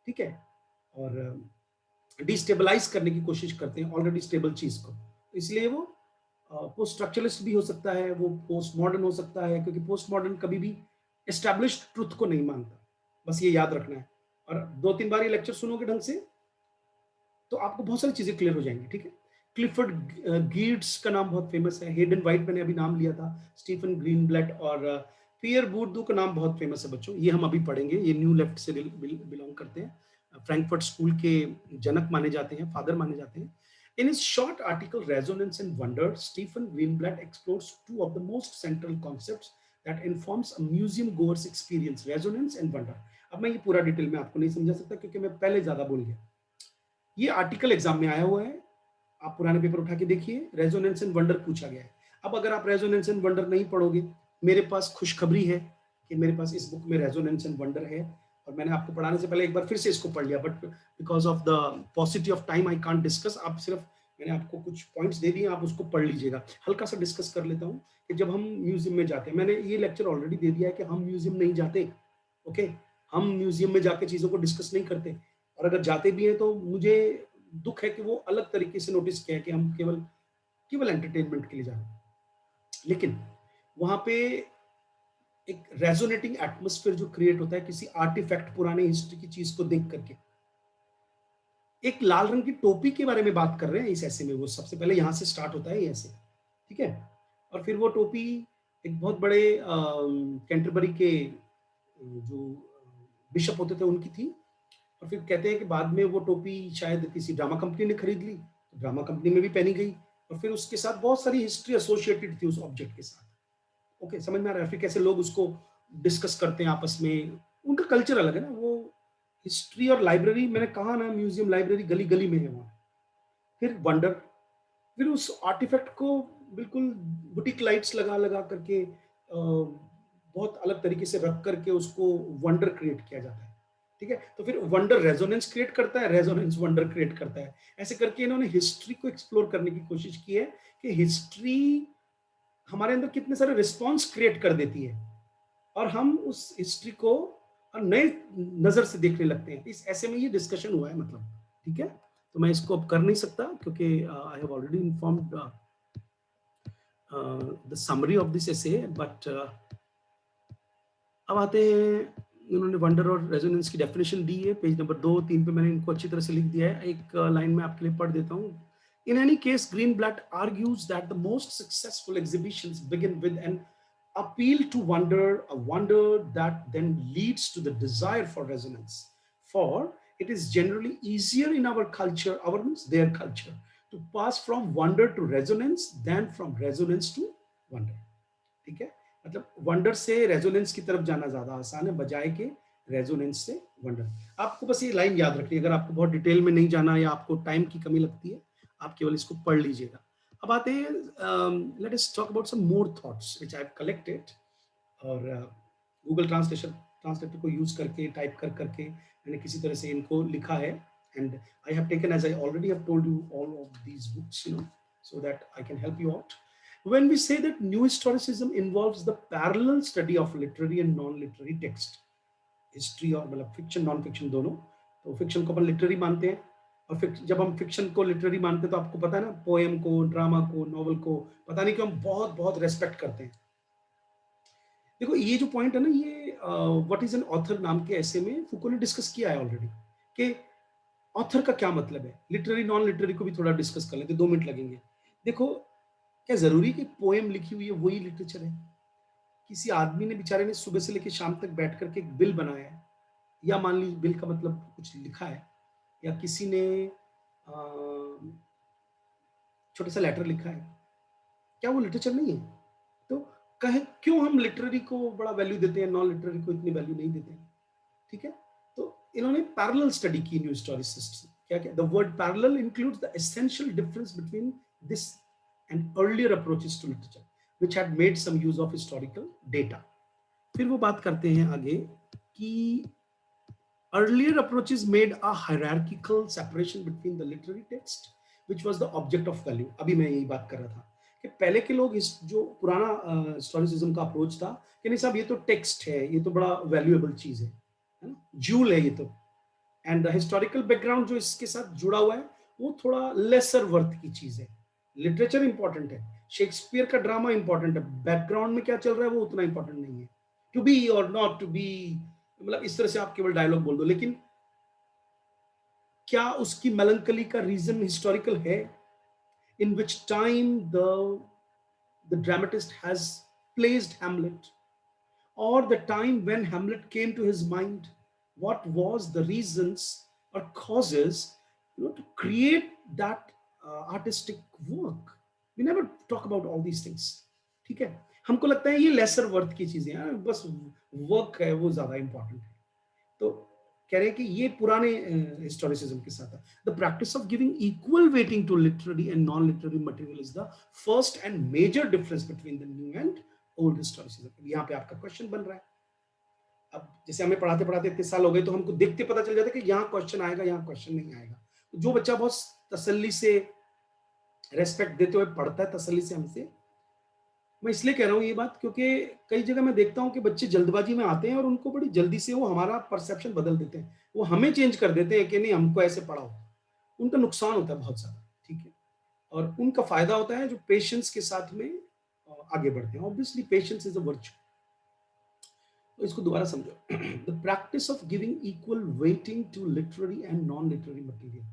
ठीक है। और डिस्टेबलाइज करने की कोशिश करते हैं ऑलरेडी स्टेबल चीज को, इसलिए वो पोस्ट स्ट्रक्चरलिस्ट भी हो सकता है, वो पोस्ट मॉडर्न हो सकता है, क्योंकि पोस्ट मॉडर्न कभी भी एस्टैब्लिश्ड ट्रुथ को नहीं मानता, बस ये याद रखना है। और 2 3 बार ये लेक्चर सुनोगे ढंग से तो आपको बहुत सारी चीजें क्लियर हो जाएंगी, ठीक है। क्लिफर्ड गीट्स का नाम बहुत फेमस है, हेडन वाइट मैंने अभी नाम लिया था, स्टीफन ग्रीनब्लैट और पियर बूर्दू का नाम बहुत फेमस है बच्चों, ये हम अभी पढ़ेंगे। ये न्यू लेफ्ट से बिलोंग करते हैं, फ्रैंकफर्ट स्कूल के जनक माने जाते हैं, फादर माने जाते हैं। In his short article Resonance and Wonder, Stephen Greenblatt explores two of the most central concepts that informs a museum goer's experience, resonance and wonder। अब मैं ये पूरा डिटेल में आपको नहीं समझा सकता क्योंकि मैं पहले ज्यादा बोल गया। ये आर्टिकल एग्जाम में आया हुआ है, आप पुराने पेपर उठा के देखिए, रेजोनेंस एंड वंडर पूछा गया है। अब अगर आप रेजोनेंस एंड वंडर नहीं पढ़ोगे, मेरे पास खुशखबरी है कि मेरे पास इस बुक में रेजोनेंस एंड वंडर है, और और मैंने आपको पढ़ाने से पहले एक बार फिर से इसको पढ़ लिया, but because of the पॉसिटी of time I can't discuss. आप सिर्फ, मैंने आपको कुछ पॉइंट्स दे दिए, आप उसको पढ़ लीजिएगा। हल्का सा डिस्कस कर लेता हूँ कि जब हम म्यूजियम में जाते हैं, मैंने ये लेक्चर ऑलरेडी दे दिया है कि हम म्यूजियम नहीं जाते, ओके। हम म्यूजियम में जाके चीज़ों को डिस्कस नहीं करते, और अगर जाते भी हैं तो मुझे दुख है कि वो अलग तरीके से नोटिस किया है कि हम केवल केवल एंटरटेनमेंट के लिए जा रहे हैं। लेकिन वहाँ पे एक रेजोनेटिंग एटमॉस्फेयर जो क्रिएट होता है किसी आर्टिफैक्ट, पुराने हिस्ट्री की चीज को देख करके। एक लाल रंग की टोपी के बारे में बात कर रहे हैं इस ऐसे में, वो सबसे पहले यहाँ से स्टार्ट होता है, ऐसे, ठीक है। और फिर वो टोपी एक बहुत बड़े कैंटरबरी के जो बिशप होते थे उनकी थी, और फिर कहते हैं कि बाद में वो टोपी शायद किसी ड्रामा कंपनी ने खरीद ली, तो ड्रामा कंपनी में भी पहनी गई, और फिर उसके साथ बहुत सारी हिस्ट्री एसोसिएटेड थी उस ऑब्जेक्ट के साथ। ओके, समझ में आ रहा है? फिर कैसे लोग उसको डिस्कस करते हैं आपस में, उनका कल्चर अलग है ना। वो हिस्ट्री और लाइब्रेरी, मैंने कहा ना, म्यूजियम लाइब्रेरी गली गली में है वहाँ। फिर वंडर, फिर उस आर्टिफैक्ट को बिल्कुल बुटीक लाइट्स लगा लगा करके बहुत अलग तरीके से रख करके उसको वंडर क्रिएट किया जाता है, ठीक है। तो फिर वंडर रेजोनेंस क्रिएट करता है, रेजोनेंस वंडर क्रिएट करता है। ऐसे करके इन्होंने हिस्ट्री को एक्सप्लोर करने की कोशिश की है कि हिस्ट्री हमारे अंदर कितने सारे रिस्पॉन्स क्रिएट कर देती है, और हम उस हिस्ट्री को नए नजर से देखने लगते हैं। इस ऐसे में ये डिस्कशन हुआ है, मतलब, ठीक है। तो मैं इसको अब कर नहीं सकता क्योंकि I have already informed the summary of this essay, but अब आते हैं, उन्होंने वंडर और रेजोनेंस की डेफिनेशन दी है, पेज नंबर 2-3 पे मैंने इनको अच्छी तरह से लिख दिया है। एक लाइन में आपके लिए पढ़ देता हूँ। In any case, Greenblatt argues that the most successful exhibitions begin with an appeal to wonder, a wonder that then leads to the desire for resonance. For it is generally easier in our culture, our means their culture, to pass from wonder to resonance than from resonance to wonder. ठीक है, मतलब वंडर से रेजोनेंस की तरफ जाना ज्यादा आसान है बजाय के रेजोनेंस से वंडर। आपको बस ये लाइन याद रखनी है, अगर आपको बहुत डिटेल में नहीं जाना या आपको टाइम की कमी लगती है, आप केवल इसको पढ़ लीजिएगा। अब आते हैं, let us talk about some more thoughts which I have collected, और गूगल ट्रांसलेटर को यूज करके, टाइप कर करके मैंने किसी तरह से इनको लिखा है, and I have taken, as I already have told you, all of these books, you know, so that I can help you out. When we say that new historicism involves the parallel study of literary and non-literary text, history और मतलब फिक्शन नॉन फिक्शन दोनों, तो फिक्शन को अपन लिटरेरी मानते हैं, और फिर जब हम फिक्शन को लिटरेरी मानते हैं तो आपको पता है ना, पोएम को, ड्रामा को, नॉवल को, पता नहीं क्यों हम बहुत बहुत रेस्पेक्ट करते हैं। देखो ये जो पॉइंट है ना, ये व्हाट इज एन ऑथर नाम के ऐसे में फुको ने डिस्कस किया है ऑलरेडी, कि ऑथर का क्या मतलब है। लिटरेरी नॉन लिटरेरी को भी थोड़ा डिस्कस कर लेते, 2 मिनट लगेंगे। देखो, क्या जरूरी कि पोएम लिखी हुई है वही लिटरेचर है? किसी आदमी ने, बेचारे ने, सुबह से लेकर शाम तक बैठ करके एक बिल बनाया है, या मान लीजिए बिल का मतलब कुछ लिखा है, या किसी ने छोटा सा लेटर लिखा है, क्या वो लिटरेचर नहीं है? तो कहे क्यों हम लिटरेरी को बड़ा वैल्यू देते हैं, नॉन लिटरेरी को इतनी वैल्यू नहीं देते, ठीक है। तो इन्होंने पैरेलल स्टडी की न्यू हिस्टोरिसिस्ट। क्या क्या, the word parallel includes the essential difference between this and earlier approaches to literature which had made some use of historical data. फिर वो बात करते हैं आगे कि earlier approaches made a hierarchical separation between the literary text which was the object of value। अभी मैं यही बात कर रहा था कि पहले के लोग, इस जो पुराना हिस्टोरिसिज्म का अप्रोच था कि नहीं साहब, ये तो टेक्स्ट है, ये तो बड़ा वैल्यूएबल चीज है ना, जूल है ये तो, एंड द हिस्टोरिकल बैकग्राउंड जो इसके साथ जुड़ा हुआ है वो थोड़ा लेसर वर्थ की चीज है। लिटरेचर इंपॉर्टेंट है, शेक्सपियर का ड्रामा इंपॉर्टेंट है, बैकग्राउंड में क्या चल रहा है वो उतना इंपॉर्टेंट नहीं है। टू बी और नॉट टू बी, मतलब इस तरह से आप केवल डायलॉग बोल दो, लेकिन क्या उसकी मेलंकली का रीजन हिस्टोरिकल है? In which time the dramatist has placed Hamlet, or the time when Hamlet came to his mind, what was the reasons or causes, you know, to create that artistic work? We never talk about all these things, ठीक है। हमको लगता है ये लेसर वर्थ की चीजें हैं, बस वर्क है वो ज्यादा इंपॉर्टेंट है। तो कह रहे हैं कि ये पुराने हिस्टोरिसिज्म के साथ है। The practice of giving equal weighting to literary and non literary material is the first and major difference between the new and old historicism. यहाँ पे आपका क्वेश्चन बन रहा है, अब जैसे हमें पढ़ाते पढ़ाते इतने साल हो गए, तो हमको देखते पता चल जाता है कि यहाँ क्वेश्चन आएगा, यहाँ क्वेश्चन नहीं आएगा। तो जो बच्चा बहुत तसल्ली से, रेस्पेक्ट देते हुए पढ़ता है तसल्ली से हमसे, मैं इसलिए कह रहा हूँ ये बात, क्योंकि कई जगह मैं देखता हूँ कि बच्चे जल्दबाजी में आते हैं और उनको बड़ी जल्दी से वो हमारा परसेप्शन बदल देते हैं। वो हमें चेंज कर देते हैं कि नहीं, हमको ऐसे पढ़ाओ। उनका नुकसान होता है बहुत ज़्यादा, ठीक है? और उनका फ़ायदा होता है जो पेशेंस के साथ में आगे बढ़ते हैं। Obviously patience is a virtue. तो इसको दोबारा समझो। The practice of giving equal weighting to literary and non literary material.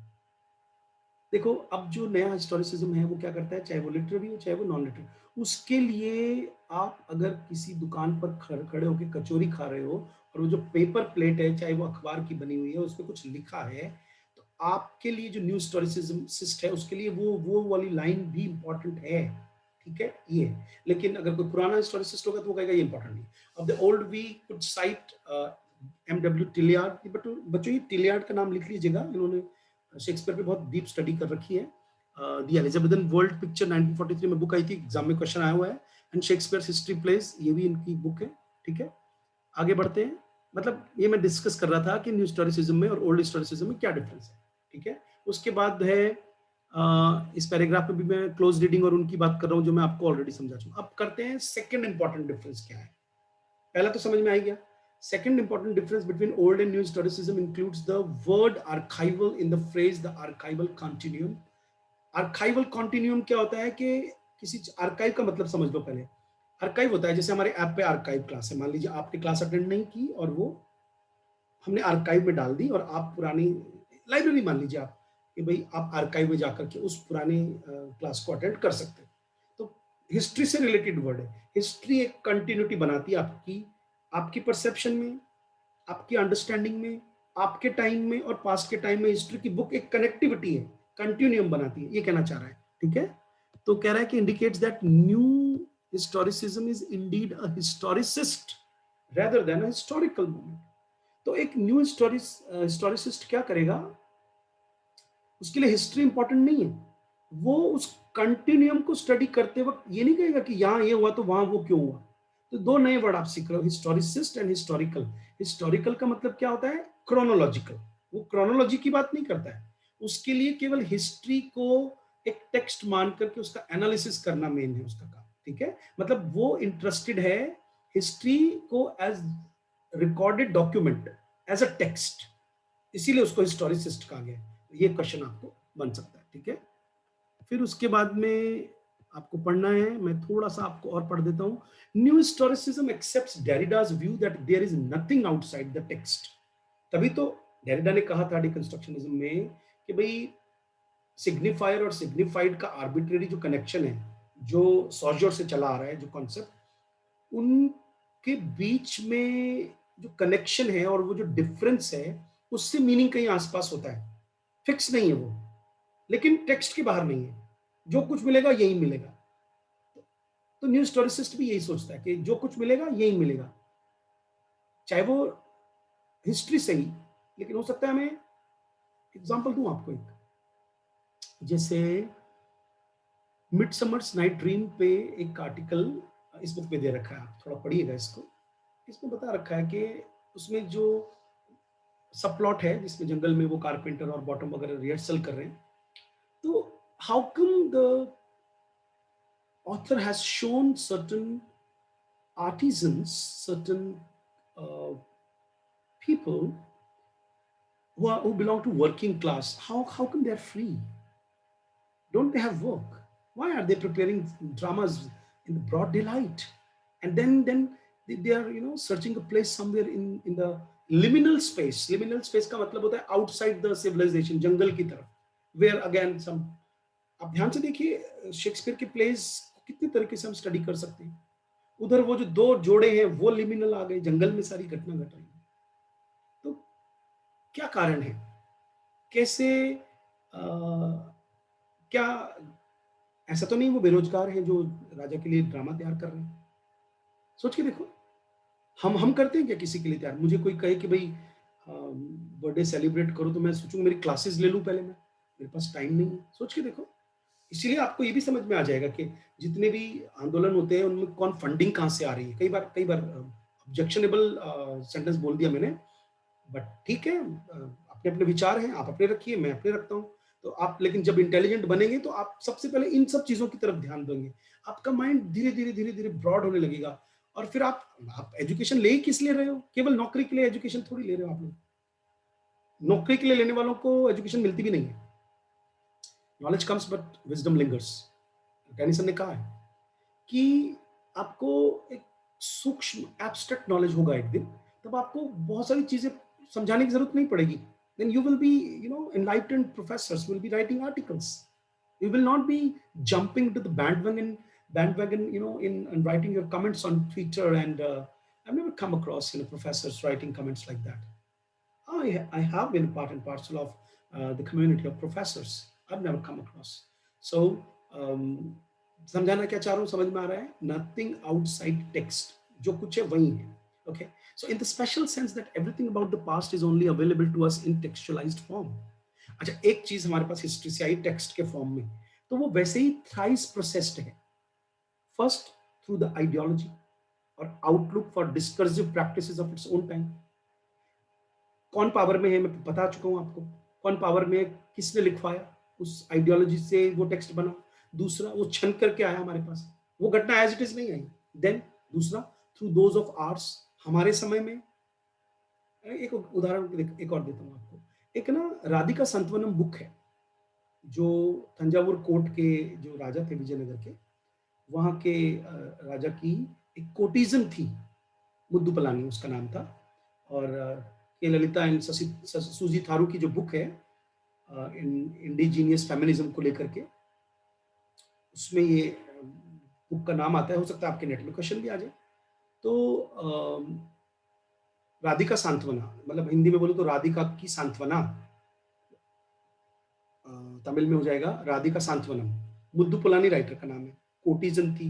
देखो, अब जो नया हिस्टोरिसिज्म है वो क्या करता है, चाहे वो लिटरेरी हो चाहे वो नॉन लिटरेरी, उसके लिए आप अगर किसी दुकान पर खड़े होकर कचौरी खा रहे हो और वो जो पेपर प्लेट है, चाहे वो अखबार की बनी हुई है, उसपे कुछ लिखा है, तो आपके लिए जो न्यू हिस्टोरिसिस्ट है उसके लिए वो वाली लाइन भी इंपॉर्टेंट है, ठीक है ये। लेकिन अगर कोई पुराना हिस्टोरिसिस्ट होगा तो वो कहेगा ये इंपॉर्टेंट नहीं। अब the old we could cite M W. Tillyard. बच्चों, ये टिलियार्ड का नाम लिख लीजिएगा, इन्होंने शेक्सपियर पे बहुत डीप स्टडी कर रखी है। दी एलिजाबेथन वर्ल्ड पिक्चर 1943 में बुक आई थी, एग्जाम में क्वेश्चन आया हुआ है। एंड शेक्सपियर हिस्ट्री प्लेस, ये भी इनकी बुक है, ठीक है। आगे बढ़ते हैं। मतलब ये मैं डिस्कस कर रहा था कि न्यू हिस्टोरिसिज्म में और ओल्ड हिस्टोरिसिज्म में क्या डिफरेंस है, ठीक है। उसके बाद है इस पैराग्राफ में भी मैं क्लोज रीडिंग और उनकी बात कर रहा हूँ जो मैं आपको ऑलरेडी समझा चुका। अब करते हैं सेकंड इंपॉर्टेंट डिफरेंस क्या है। पहला तो समझ में आ गया। Second important difference between old and new historicism includes the word archival in the phrase the archival continuum. Archival continuum क्या होता है कि किसी आर्काइव का मतलब समझ लो पहले। आर्काइव होता है जैसे हमारे ऐप पे आर्काइव क्लास है, मान लीजिए आपने क्लास अटेंड नहीं की और वो हमने आर्काइव में डाल दी, और आप पुरानी लाइब्रेरी मान लीजिए आप, कि भाई आप आर्काइव में जाकर के उस पुरानी क्लास को अटेंड कर सकते हैं। तो हिस्ट्री से रिलेटेड वर्ड है। हिस्ट्री एक कंटिन्यूटी बनाती है आपकी आपकी परसेप्शन में, आपकी अंडरस्टैंडिंग में, आपके टाइम में और पास्ट के टाइम में। हिस्ट्री की बुक एक कनेक्टिविटी है, कंटिन्यूम बनाती है, ये कहना चाह रहा है, ठीक है। तो कह रहा है कि indicates that new historicism is indeed a historicist rather than a historical movement. तो एक न्यू हिस्टोरिसिस्ट क्या करेगा, उसके लिए हिस्ट्री इंपॉर्टेंट नहीं है। वो उस कंटिन्यूम को स्टडी करते वक्त ये नहीं कहेगा कि यहाँ ये हुआ तो वहां वो क्यों हुआ। तो दो नए वर्ड आप सीख रहे हो, हिस्टोरिसिस्ट एंड हिस्टोरिकल। हिस्टोरिकल का मतलब क्या होता है, क्रोनोलॉजिकल। वो क्रोनोलॉजी की बात नहीं करता है, उसके लिए केवल हिस्ट्री को एक टेक्स्ट मान करके उसका एनालिसिस करना मेन है उसका काम, ठीक है। मतलब वो इंटरेस्टेड है हिस्ट्री को as recorded document, as a text, इसीलिए उसको हिस्टोरिसिस्ट कहा गया है। ये क्वेश्चन आपको बन सकता है, ठीक है। फिर उसके बाद में आपको पढ़ना है, मैं थोड़ा सा आपको और पढ़ देता हूं। New historicism accepts Derrida's view that there is nothing outside the text. तभी तो डेरिडा ने कहा था डिकंस्ट्रक्शनिज्म में कि भाई सिग्निफायर और सिग्निफाइड का आर्बिट्रेरी जो कनेक्शन है, जो सॉजर से चला आ रहा है, जो कॉन्सेप्ट, उनके बीच में जो कनेक्शन है और वो जो डिफरेंस है, उससे मीनिंग कहीं आसपास होता है, फिक्स नहीं है वो, लेकिन टेक्स्ट के बाहर नहीं है। जो कुछ मिलेगा यही मिलेगा। तो न्यू हिस्टोरिसिस्ट भी यही सोचता है कि जो कुछ मिलेगा यही मिलेगा, चाहे वो हिस्ट्री सही। लेकिन हो सकता है, हमें एग्जांपल दूं आपको एक, जैसे मिडसमर्स नाइट ड्रीम पे एक आर्टिकल इस बुक में दे रखा है, आप थोड़ा पढ़िएगा इसको। इसमें बता रखा है कि उसमें जो सब प्लॉट है जिसमें जंगल में वो कारपेंटर और बॉटम वगैरह रिहर्सल कर रहे हैं, तो how come the author has shown certain artisans, certain uh, people who belong to working class. How come they are free? Don't they have work? Why are they preparing dramas in the broad daylight? And then they are searching a place somewhere in the liminal space. Liminal space का मतलब होता है outside the civilization, जंगल की तरफ, where again some, आप ध्यान से देखिए शेक्सपियर के प्लेस कितने तरीके से हम स्टडी कर सकते हैं। उधर वो जो दो जोड़े हैं वो लिमिनल आ गए, जंगल में सारी घटना घट रही है। तो क्या कारण है, कैसे क्या ऐसा तो नहीं वो बेरोजगार हैं जो राजा के लिए ड्रामा तैयार कर रहे हैं? सोच के देखो, हम करते हैं क्या किसी के लिए तैयार? मुझे कोई कहे कि भाई बर्थडे सेलिब्रेट करो, तो मैं सोचूंगा मेरी क्लासेस ले लूं पहले, मैं, मेरे पास टाइम नहीं है। सोच के देखो। इसीलिए आपको ये भी समझ में आ जाएगा कि जितने भी आंदोलन होते हैं उनमें कौन फंडिंग कहाँ से आ रही है। कई बार ऑब्जेक्शनेबल सेंटेंस बोल दिया मैंने, बट ठीक है, अपने अपने विचार हैं, आप अपने रखिए, मैं अपने रखता हूँ। तो आप लेकिन जब इंटेलिजेंट बनेंगे तो आप सबसे पहले इन सब चीजों की तरफ ध्यान देंगे, आपका माइंड धीरे धीरे ब्रॉड होने लगेगा। और फिर आप एजुकेशन ले ही किस लिए रहे हो? केवल नौकरी के लिए एजुकेशन थोड़ी ले रहे हो आप लोग। नौकरी के लिए लेने वालों को एजुकेशन मिलती भी नहीं है। Knowledge comes but wisdom lingers, Tennyson ने कहा है कि आपको एक सूक्ष्म एब्स्ट्रैक्ट नॉलेज होगा एक दिन, तब आपको बहुत सारी चीजें समझाने की जरूरत नहीं पड़ेगी। Then you will be, enlightened professors will be writing articles. You will not be jumping to the bandwagon, in writing your comments on Twitter. And I've never come across, professors writing comments like that. I have been part and parcel of the community of professors. I've never come across. So, समझाना क्या चाह रहा हूँ, समझ में आ रहा है? Nothing outside text. जो कुछ है वही है. Okay. So, in the special sense that everything about the past is only available to us in textualized form. अच्छा, एक चीज हमारे पास हिस्ट्री से आई टेक्स्ट के फॉर्म में, तो वो वैसे ही थ्राइस प्रोसेस्ड है। फर्स्ट थ्रू द आइडियोलॉजी और outlook for discursive practices of its own time. कौन पावर में है मैं बता चुका हूं आपको, कौन पावर में है, किसने लिखवाया, उस आइडियोलॉजी से वो टेक्स्ट बना। दूसरा, वो छन करके आया हमारे पास, वो घटना एज इट इज नहीं आई। देन दूसरा, थ्रू दोज ऑफ आर्ट्स, हमारे समय में। एक उदाहरण एक और देता हूं आपको। एक ना राधिका सांत्वनम बुक है, जो तंजावुर कोट के जो राजा थे विजयनगर के, वहां के राजा की एक कोटिजन थी, मुद्दू पलानी उसका नाम था। और के ललिता एंड सूजी थारू की जो बुक है इंडिजीनियस फेमिनिज्म को लेकर के, उसमें ये बुक का नाम आता है, हो सकता है आपके नेट में क्वेश्चन भी आ जाए। तो राधिका सांत्वना, मतलब हिंदी में बोलो तो राधिका की सांत्वना, तमिल में हो जाएगा राधिका सांत्वनम। मुद्दू पुलानी राइटर का नाम है। कोटिजन थी,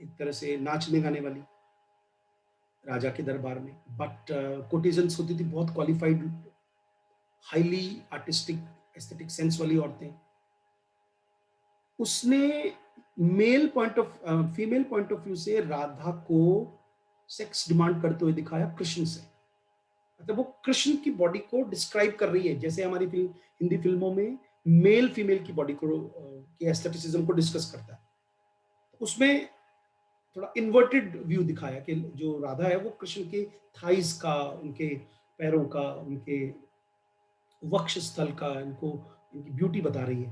एक तरह से नाचने गाने वाली राजा के दरबार में, बट कोटिजन्स होती थी बहुत qualified, highly artistic aesthetic sense वाली औरतें। उसने फीमेल पॉइंट ऑफ व्यू से राधा को सेक्स डिमांड करते हुए दिखाया कृष्ण से। मतलब वो कृष्ण की बॉडी को डिस्क्राइब कर रही है, जैसे हमारी हिंदी फिल्मों में मेल फीमेल की बॉडी को की एस्थेटिसिज्म को डिस्कस करता है। उसमें थोड़ा इन्वर्टेड व्यू दिखाया कि जो राधा है वो कृष्ण के थाइस का, उनके पैरों का, उनके वक्ष स्थल का, इनको इनकी ब्यूटी बता रही है।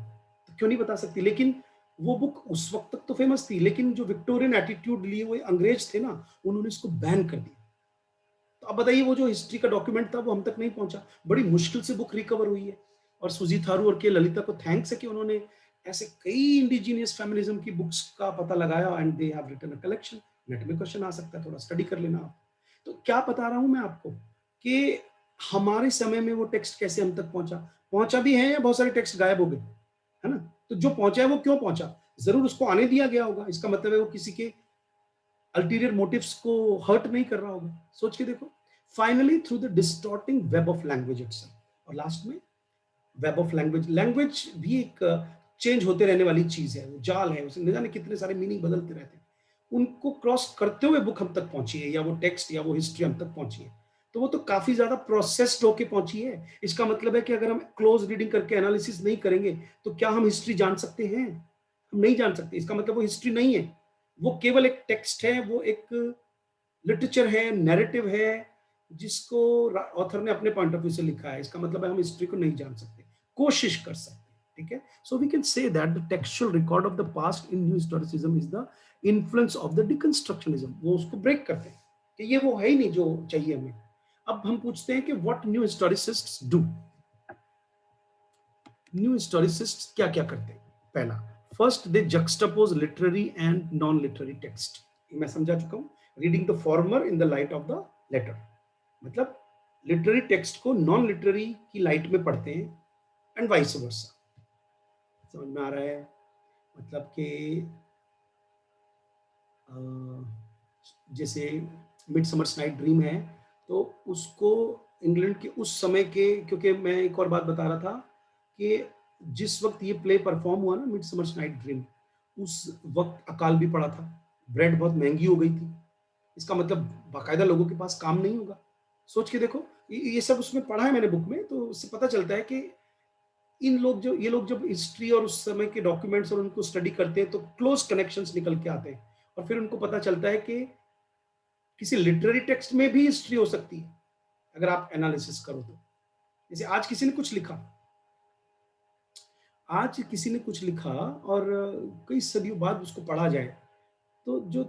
तो क्यों नहीं बता सकती? लेकिन वो बुक उस वक्त तक तो फेमस थी, लेकिन जो विक्टोरियन एटीट्यूड लिए हुए अंग्रेज थे ना, उन्होंने इसको बैन कर दिया। तो अब बताइए, वो जो हिस्ट्री का डॉक्यूमेंट था वो हम तक नहीं पहुंचा, बड़ी मुश्किल से बुक रिकवर हुई है। और सुजी थारू और के ललिता को थैंक्स है कि उन्होंने ऐसे कई इंडिजीनियस फेमिनिज्म की बुक्स का पता लगाया and they have written a collection. Net में क्वेश्चन आ सकता है, थोड़ा स्टडी कर लेना आप। तो क्या बता रहा हूं मैं आपको कि हमारे समय में वो टेक्स्ट कैसे हम तक पहुंचा, पहुंचा भी है या बहुत सारे टेक्स्ट गायब हो गए, है ना? तो जो पहुंचा है वो क्यों पहुंचा, जरूर उसको आने दिया गया होगा, इसका मतलब है वो किसी के अल्टीरियर मोटिव्स को हर्ट नहीं कर रहा होगा। सोच के देखो। Finally through the distorting web of language itself. और लास्ट में वेब ऑफ लैंग्वेज, लैंग्वेज भी एक चेंज होते रहने वाली चीज है, वो जाल है, उसमें न जाने कितने सारे मीनिंग बदलते रहते हैं। उनको क्रॉस करते हुए बुक हम तक पहुंची है, या वो टेक्स्ट या वो हिस्ट्री हम तक पहुंची है, तो वो तो काफी ज्यादा प्रोसेस्ड होके पहुंची है। इसका मतलब है कि अगर हम क्लोज रीडिंग करके एनालिसिस नहीं करेंगे तो क्या हम हिस्ट्री जान सकते हैं? हम नहीं जान सकते। इसका मतलब वो हिस्ट्री नहीं है, वो केवल एक टेक्स्ट है, वो एक लिटरेचर है, नैरेटिव है, जिसको ऑथर ने अपने पॉइंट ऑफ व्यू से लिखा है। इसका मतलब है हम हिस्ट्री को नहीं जान सकते, कोशिश कर सकते हैं। ठीक है? So we can say that the textual record of the past in new historicism is the influence of the deconstructionism. वो उसको ब्रेक करते हैं कि ये वो है ही नहीं जो चाहिए हमें। अब हम पूछते हैं कि what new historicists do. New historicists क्या क्या करते हैं? पहला, first they juxtapose literary and non literary text. मैं समझा चुका हूं, reading the former in the light of the latter, मतलब लिटरेरी टेक्स्ट को नॉन लिटरेरी की लाइट में पढ़ते हैं, एंड वाइस वर्सा। समझ में आ रहा है? मतलब कि जैसे मिडसमर्स नाइट ड्रीम है, तो उसको इंग्लैंड के उस समय के, क्योंकि मैं एक और बात बता रहा था कि जिस वक्त ये प्ले परफॉर्म हुआ ना, मिडसमर्स नाइट ड्रीम, उस वक्त अकाल भी पड़ा था, ब्रेड बहुत महंगी हो गई थी, इसका मतलब बाकायदा लोगों के पास काम नहीं होगा। सोच के देखो, ये सब उसमें पढ़ा है मैंने बुक में, तो उससे पता चलता है कि ये लोग जब हिस्ट्री और उस समय के डॉक्यूमेंट्स और उनको स्टडी करते हैं, तो क्लोज कनेक्शंस निकल के आते हैं, और फिर उनको पता चलता है कि किसी लिटरेरी टेक्स्ट में भी हिस्ट्री हो सकती है, अगर आप एनालिसिस करो तो। जैसे आज किसी ने कुछ लिखा, आज किसी ने कुछ लिखा और कई सदियों बाद उसको पढ़ा जाए, तो जो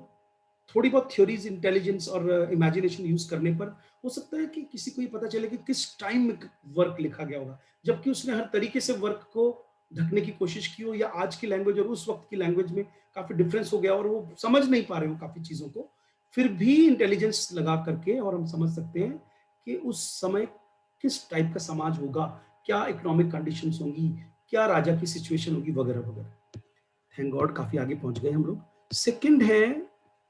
थोड़ी बहुत थ्योरीज इंटेलिजेंस और इमेजिनेशन यूज करने पर हो सकता है कि किसी को ये पता चले कि किस टाइम में वर्क लिखा गया होगा, जबकि उसने हर तरीके से वर्क को ढकने की कोशिश की हो, या आज की लैंग्वेज और उस वक्त की लैंग्वेज में काफी डिफरेंस हो गया और वो समझ नहीं पा रहे हो काफी चीजों को, फिर भी इंटेलिजेंस लगा करके और हम समझ सकते हैं कि उस समय किस टाइप का समाज होगा, क्या इकोनॉमिक कंडीशंस होंगी, क्या राजा की सिचुएशन होगी, वगैरह वगैरह। थैंक गॉड काफी आगे पहुंच गए हम लोग। सेकंड है,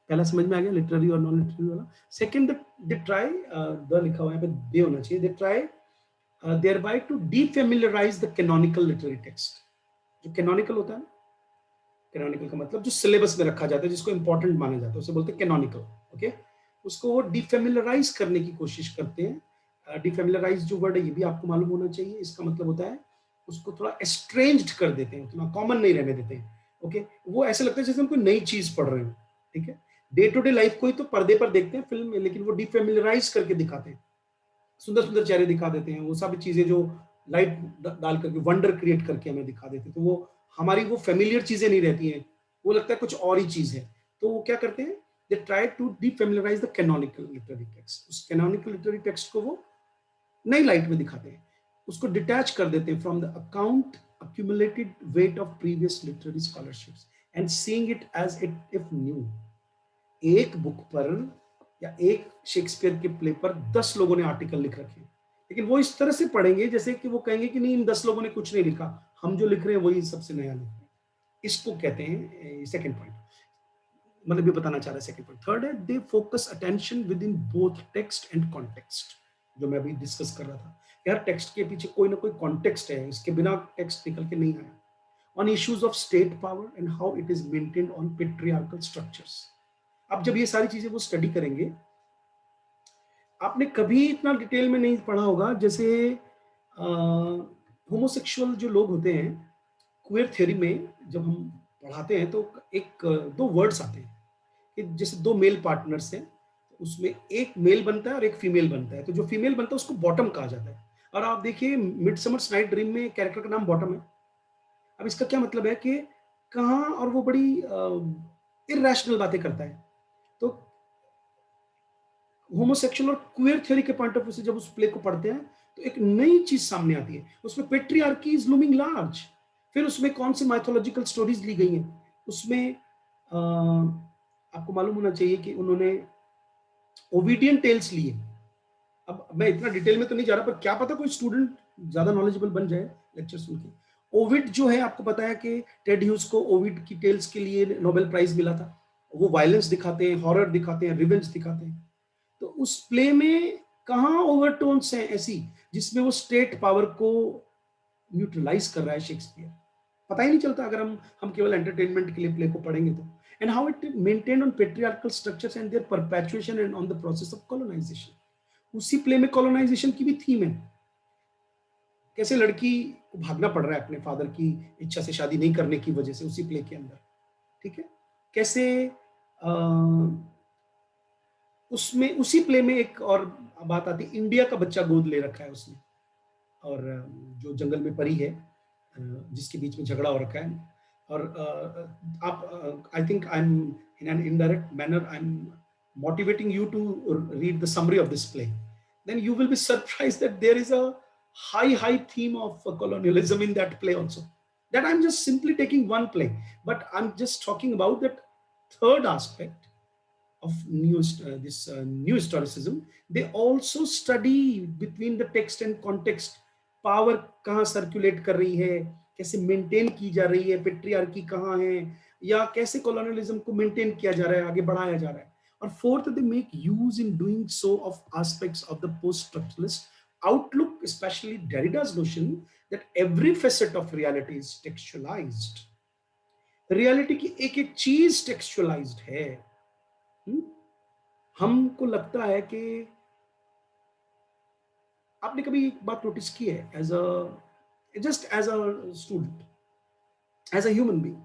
पहला समझ में आ गया लिटरेरी और नॉन लिटरेरी वाला। सेकंड, दे ट्राई, द लिखा हुआ है पे दे होना चाहिए, they try thereby to defamiliarise the canonical literary text. जो कैनोनिकल होता है, कैनोनिकल का मतलब जो सिलेबस में रखा जाता है, जिसको इंपॉर्टेंट माना जाता है, उसे बोलते हैं कैनोनिकल। ओके, उसको वो डिफेमिलराइज करने की कोशिश करते हैं। डिफेमिलराइज जो वर्ड है ये भी आपको मालूम होना चाहिए, इसका मतलब होता है उसको थोड़ा एस्ट्रेंज्ड कर देते हैं, उतना कॉमन नहीं रहने देते हैं। ओके, वो ऐसे लगता है जैसे हम कोई नई चीज पढ़ रहे हो। ठीक है, डे टू डे लाइफ को ही तो पर्दे पर देखते हैं फिल्म में, लेकिन वो डिफेमिलराइज करके दिखाते हैं, सुंदर सुंदर चेहरे दिखा देते हैं, वो सब चीजें जो लाइट डाल करके वंडर क्रिएट करके हमें दिखा देते हैं, तो वो हमारी वो फेमिलियर चीजें नहीं रहती हैं, वो लगता है कुछ और ही चीज है। तो वो क्या करते हैं, they try to defamiliarise the canonical literary text. उस कैनोनिकल लिटरेरी टेक्स्ट को वो नई लाइट में दिखाते हैं, उसको डिटैच कर देते हैं from the account accumulated weight of previous literary scholarships and seeing it as it if new। एक बुक पर या एक शेक्सपियर के प्ले पर 10 लोगों ने आर्टिकल लिख रखे हैं, लेकिन वो इस तरह से पढ़ेंगे जैसे कि वो कहेंगे कि नहीं, इन 10 लोगों ने कुछ नहीं लिखा, हम जो लिख रहे हैं वही सबसे नया लिख रहे हैं। इसको कहते हैं सेकंड पॉइंट, मतलब ये बताना चाह रहा है सेकंड पॉइंट। थर्ड है, they focus attention with in both text and context, जो मैं अभी डिस्कस कर रहा था, यार टेक्स्ट के पीछे कोई ना कोई कॉन्टेक्स्ट है, इसके बिना टेक्स्ट निकल के नहीं आया। On issues of state power and how it is maintained on patriarchal structures. अब जब ये सारी चीजें वो स्टडी करेंगे, आपने कभी इतना डिटेल में नहीं पढ़ा होगा, जैसे होमोसेक्सुअल जो लोग होते हैं, क्वेयर थ्योरी में जब हम पढ़ाते हैं तो एक दो वर्ड्स आते हैं कि जैसे दो मेल पार्टनर्स हैं, तो उसमें एक मेल बनता है और एक फीमेल बनता है, तो जो फीमेल बनता है उसको बॉटम कहा जाता है। और आप देखिए मिडसमर्स नाइट ड्रीम में कैरेक्टर का नाम बॉटम है। अब इसका क्या मतलब है कि कहाँ, और वो बड़ी इरेशनल बातें करता है। तो होमोसेक्सुअल और क्वेयर थ्योरी के पॉइंट ऑफ व्यू से जब उस प्ले को पढ़ते हैं, तो एक नई चीज सामने आती है, उसमें पेट्रियार्की इज लूमिंग लार्ज। फिर उसमें कौन सी माइथोलॉजिकल स्टोरीज ली गई हैं, उसमें आपको मालूम होना चाहिए कि उन्होंने ओविडियन टेल्स लिए। अब मैं इतना डिटेल में तो नहीं जा रहा, पर क्या पता कोई स्टूडेंट ज्यादा नॉलेजेबल बन जाए लेक्चर सुन के। ओविड जो है, आपको पता है कि टेड ह्यूज को ओविड की टेल्स के लिए नोबेल प्राइज मिला था। वो वायलेंस दिखाते हैं, हॉरर दिखाते हैं, रिवेंज दिखाते हैं। तो उस प्ले में कहाँ ओवरटोन्स हैं ऐसी जिसमें वो स्टेट पावर को न्यूट्रलाइज कर रहा है शेक्सपियर, पता ही नहीं चलता अगर हम केवल एंटरटेनमेंट के लिए प्ले को पढ़ेंगे तो। And how it maintain on patriarchal structures and their perpetuation and on the process of colonisation. उसी प्ले में कॉलोनाइजेशन की भी थीम है, कैसे लड़की को भागना पड़ रहा है अपने फादर की इच्छा से शादी नहीं करने की वजह से उसी प्ले के अंदर। ठीक है, कैसे उसमें उसी प्ले में एक और बात आती है, इंडिया का बच्चा गोद ले रखा है उसने, और जो जंगल में परी है, जिसके बीच में झगड़ा हो रखा है। और आप, I think I am in an indirect manner I am motivating you to read the summary of this play, then you will be surprised that there is a high theme of colonialism in that play also, that I'm just simply taking one play, but I'm just talking about that third aspect of new historicism. They also study between the text and context, power कहाँ सर्कुलेट कर रही है, कैसे मेंटेन की जा रही है, पेट्रियार्की कहाँ है, या कैसे कॉलोनियलिज्म को मेंटेन किया जा रहा है, आगे बढ़ाया जा रहा है। और fourth, they make use in doing so of aspects of the post structuralist outlook, specially Derrida's notion that every facet of reality is textualized। Reality की एक एक चीज टेक्सचुअलाइज्ड है। हमको लगता है कि आपने कभी एक बात नोटिस की है, just as a student, as a human being,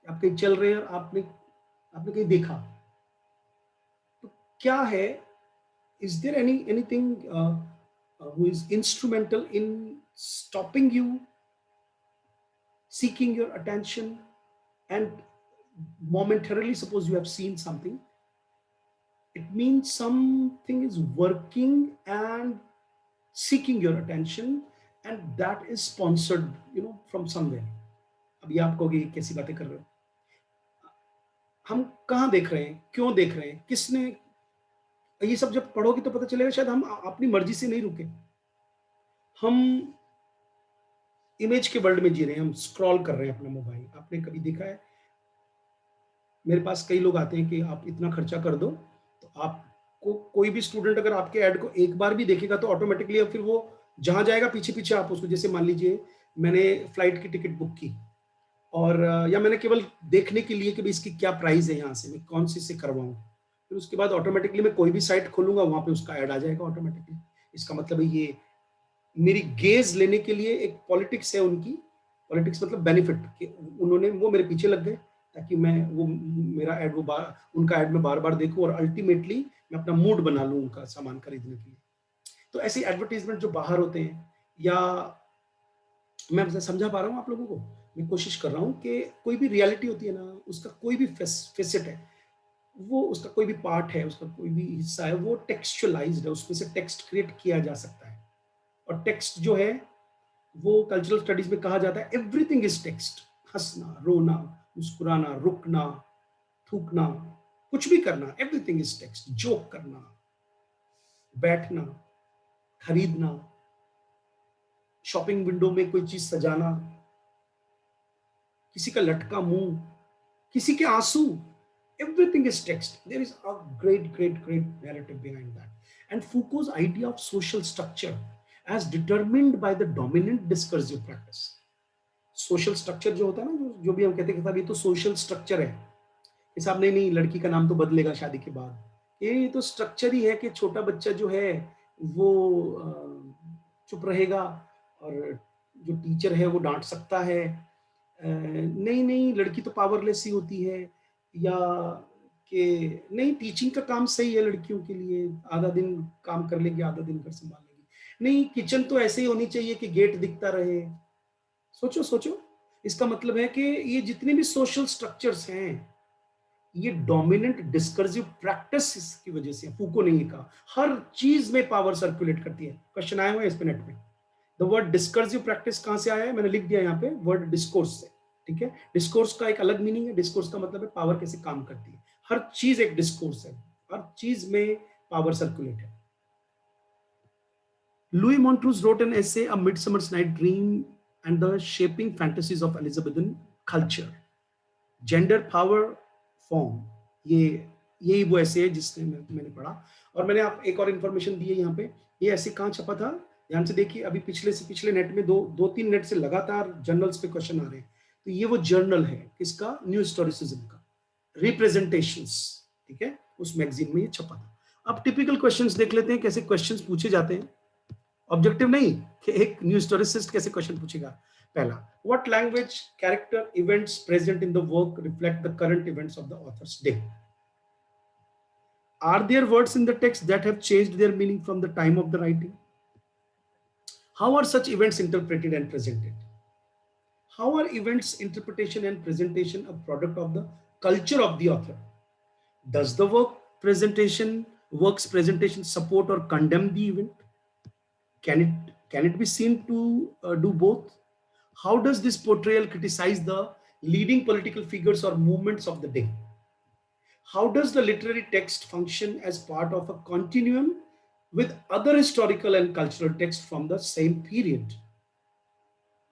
आप कहीं चल रहे हैं और आपने आपने कहीं देखा, तो क्या है, is there anything who is instrumental in stopping you, seeking your attention, and momentarily, suppose you have seen something, it means something is working and seeking your attention, and that is sponsored, from somewhere. अब ये आप कहोगे ये कैसी बातें कर रहे हो, हम कहाँ देख रहे हैं, क्यों देख रहे हैं, किसने, ये सब जब पढ़ोगे तो पता चलेगा शायद हम अपनी मर्जी से नहीं रुके, हम इमेज के वर्ल्ड में जी रहे हैं, हम स्क्रॉल कर रहे हैं अपना मोबाइल। आपने कभी देखा है, मेरे पास कई लोग आते हैं कि आप इतना खर्चा कर दो, तो आपको कोई भी स्टूडेंट अगर आपके ऐड को एक बार भी देखेगा तो ऑटोमेटिकली अब फिर वो जहाँ जाएगा पीछे-पीछे आप उसको, जैसे मान लीजिए मैंने फ्लाइट की टिकट बुक की और या मैंने केवल देखने के लिए कि भई इसकी क्या प्राइस है, यहाँ से मैं कौन-सी से करवाऊँ। फिर उसके बाद ऑटोमेटिकली मैं कोई भी साइट खोलूँगा, वहाँ पे उसका ऐड आ जाएगा ऑटोमेटिकली। इसका मतलब है ये मेरी गेज़ लेने के लिए एक पॉलिटिक्स है उनकी, पॉलिटिक्स मतलब बेनिफिट, कि उन्होंने वो मेरे पीछे लग गए ताकि मैं वो मेरा ऐड वो बार उनका ऐड मैं बार-बार देखूँ और अल्टीमेटली मैं अपना मूड बना लूँ उनका सामान खरीदने के लिए। तो ऐसे एडवर्टाइज़मेंट जो बाहर होते हैं, या मैं वैसे समझा पा रहा हूँ आप लोगों को? मैं कोशिश कर रहा हूँ कि कोई भी रियलिटी होती है ना, उसका कोई भी फेसेट है, वो उसका कोई भी पार्ट है, उसका कोई भी हिस्सा है, वो टेक्सचुअलाइज़्ड है, उसमें से टेक्स्ट क्रिएट किया जा सकता है। और टेक्स्ट जो है, वो कल्चरल स्टडीज में कहा जाता है एवरीथिंग इज टेक्स्ट। हंसना, रोना, मुस्कुराना, रुकना, थूकना, कुछ भी करना, एवरीथिंग इज टेक्स्ट। जोक करना, बैठना, खरीदना, शॉपिंग विंडो में कोई चीज सजाना, किसी का लटका मुंह, किसी के आंसू, everything is text. There is a great narrative behind that. And Foucault's idea of social structure as determined by the dominant discursive practice. Social structure जो होता है ना, जो भी हम कहते हैं कि साहब ये तो सोशल स्ट्रक्चर है, कि साहब नहीं नहीं लड़की का नाम तो बदलेगा शादी के बाद, ये तो स्ट्रक्चर ही है कि छोटा बच्चा जो है वो चुप रहेगा, और जो टीचर है वो डांट सकता है, नहीं नहीं लड़की तो पावरलेस ही होती है, या कि नहीं टीचिंग का काम सही है लड़कियों के लिए, आधा दिन काम कर लेगी आधा दिन घर संभाल लेगी, नहीं किचन तो ऐसे ही होनी चाहिए कि गेट दिखता रहे। सोचो सोचो, इसका मतलब है कि ये जितने भी सोशल स्ट्रक्चर्स हैं, ये डोमिनेंट डिस्कर्सिव प्रैक्टिस की वजह से, फूको ने ये कहा, हर चीज में पावर सर्कुलेट करती है। क्वेश्चन आए हुए हैं इस पे नेट में, द वर्ड डिस्कर्सिव प्रैक्टिस कहां से आया है, मैंने लिख दिया यहाँ पे, वर्ड डिस्कोर्स से। ठीक है, डिस्कोर्स का एक अलग मीनिंग है, डिस्कोर्स का मतलब है पावर कैसे काम करती है, हर चीज एक डिस्कोर्स है, हर चीज में पावर सर्कुलेट है। Louis Montrose wrote an essay, A Midsummer's Night Dream and the Shaping Fantasies of Elizabethan Culture. Gender power form, ये यही वो ऐसे है जिसने मैंने पढ़ा। और मैंने आप एक और इंफॉर्मेशन दी है यहाँ पे, ये ऐसे कहाँ छपा था, ध्यान से देखिए, अभी पिछले से पिछले नेट में दो तीन नेट से लगातार जर्नल्स पे क्वेश्चन आ रहे हैं। तो ये वो जर्नल है किसका, न्यू हिस्टोरिसिज्म का, रिप्रेजेंटेशंस। ठीक है, उस मैगजीन में ये छपा था। अब टिपिकल क्वेश्चंस देख लेते हैं कैसे क्वेश्चंस पूछे जाते हैं, ऑब्जेक्टिव नहीं कि एक न्यू हिस्टोरिसिस्ट कैसे क्वेश्चन पूछेगा। पहला, what language, character, events present in the work reflect the current events of the author's day? Are there words in the text that have changed their meaning from the time of the writing? How are such events interpreted and presented? How are events interpretation and presentation a product of the culture of the author? Does the work's presentation support or condemn the event? Can it be seen to do both? How does this portrayal criticize the leading political figures or movements of the day? How does the literary text function as part of a continuum with other historical and cultural texts from the same period?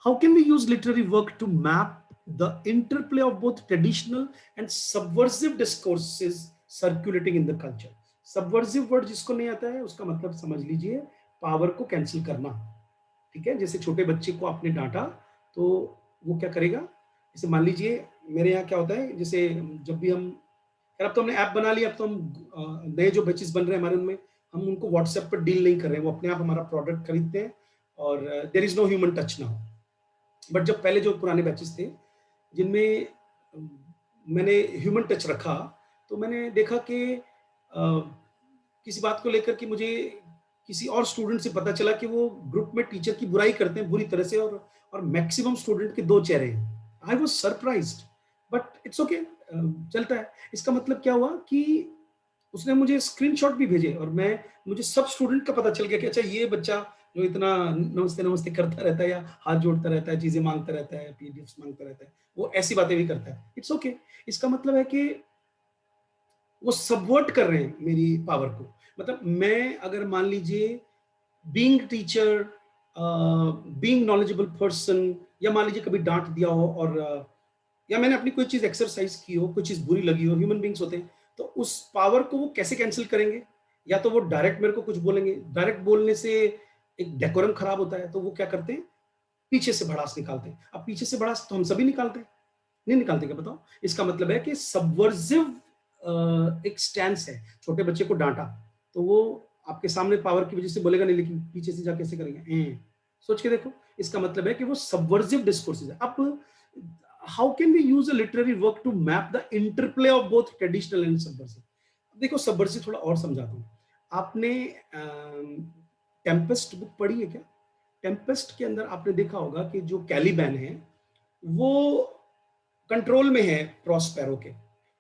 How can we use literary work to map the interplay of both traditional and subversive discourses circulating in the culture? Subversive word जिसको नहीं आता है उसका मतलब समझ लीजिए पावर को कैंसिल करना। ठीक है, जैसे छोटे बच्चे को आपने डांटा तो वो क्या करेगा, जैसे मान लीजिए मेरे यहाँ क्या होता है, जैसे जब भी हम खैर अब तो हमने ऐप बना लिया, अब तो हम नए जो बैचेस बन रहे हैं हमारे, उनमें हम उनको व्हाट्सएप पर डील नहीं कर रहे हैं, वो अपने आप हमारा प्रोडक्ट खरीदते हैं और there is no human touch now. But जब पहले जो पुराने बैचेस थे जिनमें मैंने ह्यूमन टच रखा, तो मैंने देखा कि किसी बात को लेकर के मुझे किसी और स्टूडेंट से पता चला कि वो ग्रुप में टीचर की बुराई करते हैं बुरी तरह से, और मैक्सिमम स्टूडेंट के दो चेहरे हैं। I was surprised, but it's okay, चलता है। इसका मतलब क्या हुआ कि उसने मुझे स्क्रीनशॉट भी भेजे और मैं मुझे सब स्टूडेंट का पता चल गया कि अच्छा ये बच्चा जो इतना नमस्ते नमस्ते करता रहता है या हाथ जोड़ता रहता है, चीजें मांगता रहता है, पीडीएफ्स मांगता रहता है, वो ऐसी बातें भी करता है। It's okay. इसका मतलब है कि वो सबवर्ट कर रहे हैं मेरी पावर को। मतलब मैं अगर मान लीजिए being teacher, being knowledgeable person, या मान लीजिए कभी डांट दिया हो और या मैंने अपनी कोई चीज एक्सरसाइज की हो, कोई चीज बुरी लगी हो, ह्यूमन बींग्स होते हैं, तो उस पावर को वो कैसे कैंसिल करेंगे? या तो वो डायरेक्ट मेरे को कुछ बोलेंगे, डायरेक्ट बोलने से एक डेकोरम खराब होता है, तो वो क्या करते हैं, पीछे से भड़ास निकालते हैं। अब पीछे से भड़ास तो हम सभी निकालते हैं, नहीं निकालते क्या बताओ? इसका मतलब है कि सबवर्सिव एक स्टैंस है। छोटे बच्चे को डांटा तो वो आपके सामने पावर की वजह से बोलेगा नहीं, लेकिन पीछे से जा कैसे करेंगे? सोच के देखो। इसका मतलब है कि वो सबवर्सिव डिस्कोर्सेज है। अब how can we use a literary work to map the interplay of both traditional and subversive? देखो, सबवर्सिव थोड़ा और समझाता हूँ। आपने टेम्पेस्ट बुक पढ़ी है क्या? टेम्पेस्ट के अंदर आपने देखा होगा कि जो कैलिबैन है वो कंट्रोल में है प्रॉस्पेरो के,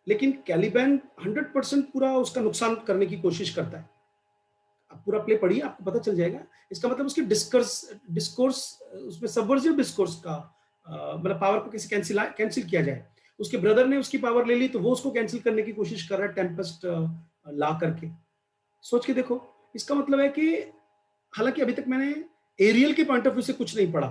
लेकिन कैलिबैन 100% पूरा उसका नुकसान करने की कोशिश करता है। आप पूरा प्ले पढ़िए, आपको पता चल जाएगा। इसका मतलब उसकी डिस्कर्स डिस्कोर्स उसमें सबवर्सिव डिस्कोर्स का मतलब पावर को कैसे कैंसिल किया जाए। उसके ब्रदर ने उसकी पावर ले ली तो वो उसको कैंसिल करने की कोशिश कर रहा है टेम्पेस्ट ला करके। सोच के देखो। इसका मतलब है कि हालांकि अभी तक मैंने एरियल के पॉइंट ऑफ व्यू से कुछ नहीं पढ़ा,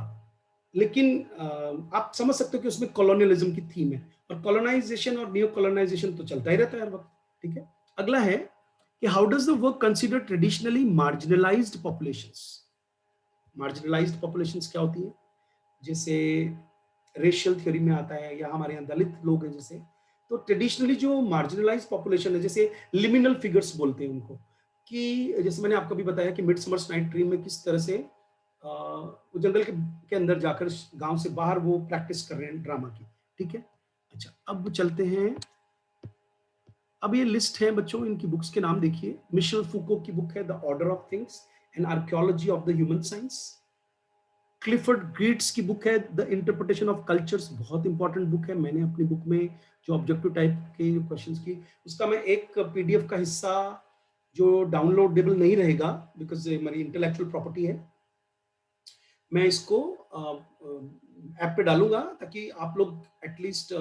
लेकिन आप समझ सकते हो कि उसमें कॉलोनियलिज्म की थीम है, और कॉलोनाइजेशन और नियो कॉलोनाइजेशन तो चलता ही रहता है हर वक्त। ठीक है। अगला है कि how does the work consider traditionally marginalised populations? Marginalised populations क्या होती है? जैसे रेशियल थ्योरी में आता है, या हमारे यहाँ दलित लोग हैं जैसे, तो ट्रेडिशनली जो मार्जिनलाइज पॉपुलेशन है, जैसे लिमिनल फिगर्स बोलते हैं उनको, कि जैसे मैंने आपको भी बताया कि मिडसमर्स नाइट ड्रीम में किस तरह से वो जंगल के अंदर जाकर गांव से बाहर वो प्रैक्टिस कर रहे हैं ड्रामा की। ठीक है। अच्छा, अब चलते हैं। अब ये लिस्ट है बच्चों, इनकी बुक्स के नाम देखिए। मिशेल फूको की बुक है the order of things, an archaeology of the human science. Clifford Geertz की बुक है द इंटरप्रिटेशन ऑफ कल्चर्स, बहुत इंपॉर्टेंट बुक है। मैंने अपनी बुक में जो ऑब्जेक्टिव टाइप के क्वेश्चंस की, उसका मैं एक पीडीएफ का हिस्सा जो डाउनलोडेबल नहीं रहेगा बिकॉज मेरी इंटेलेक्चुअल प्रॉपर्टी है, मैं इसको ऐप पे डालूंगा ताकि आप लोग एटलीस्ट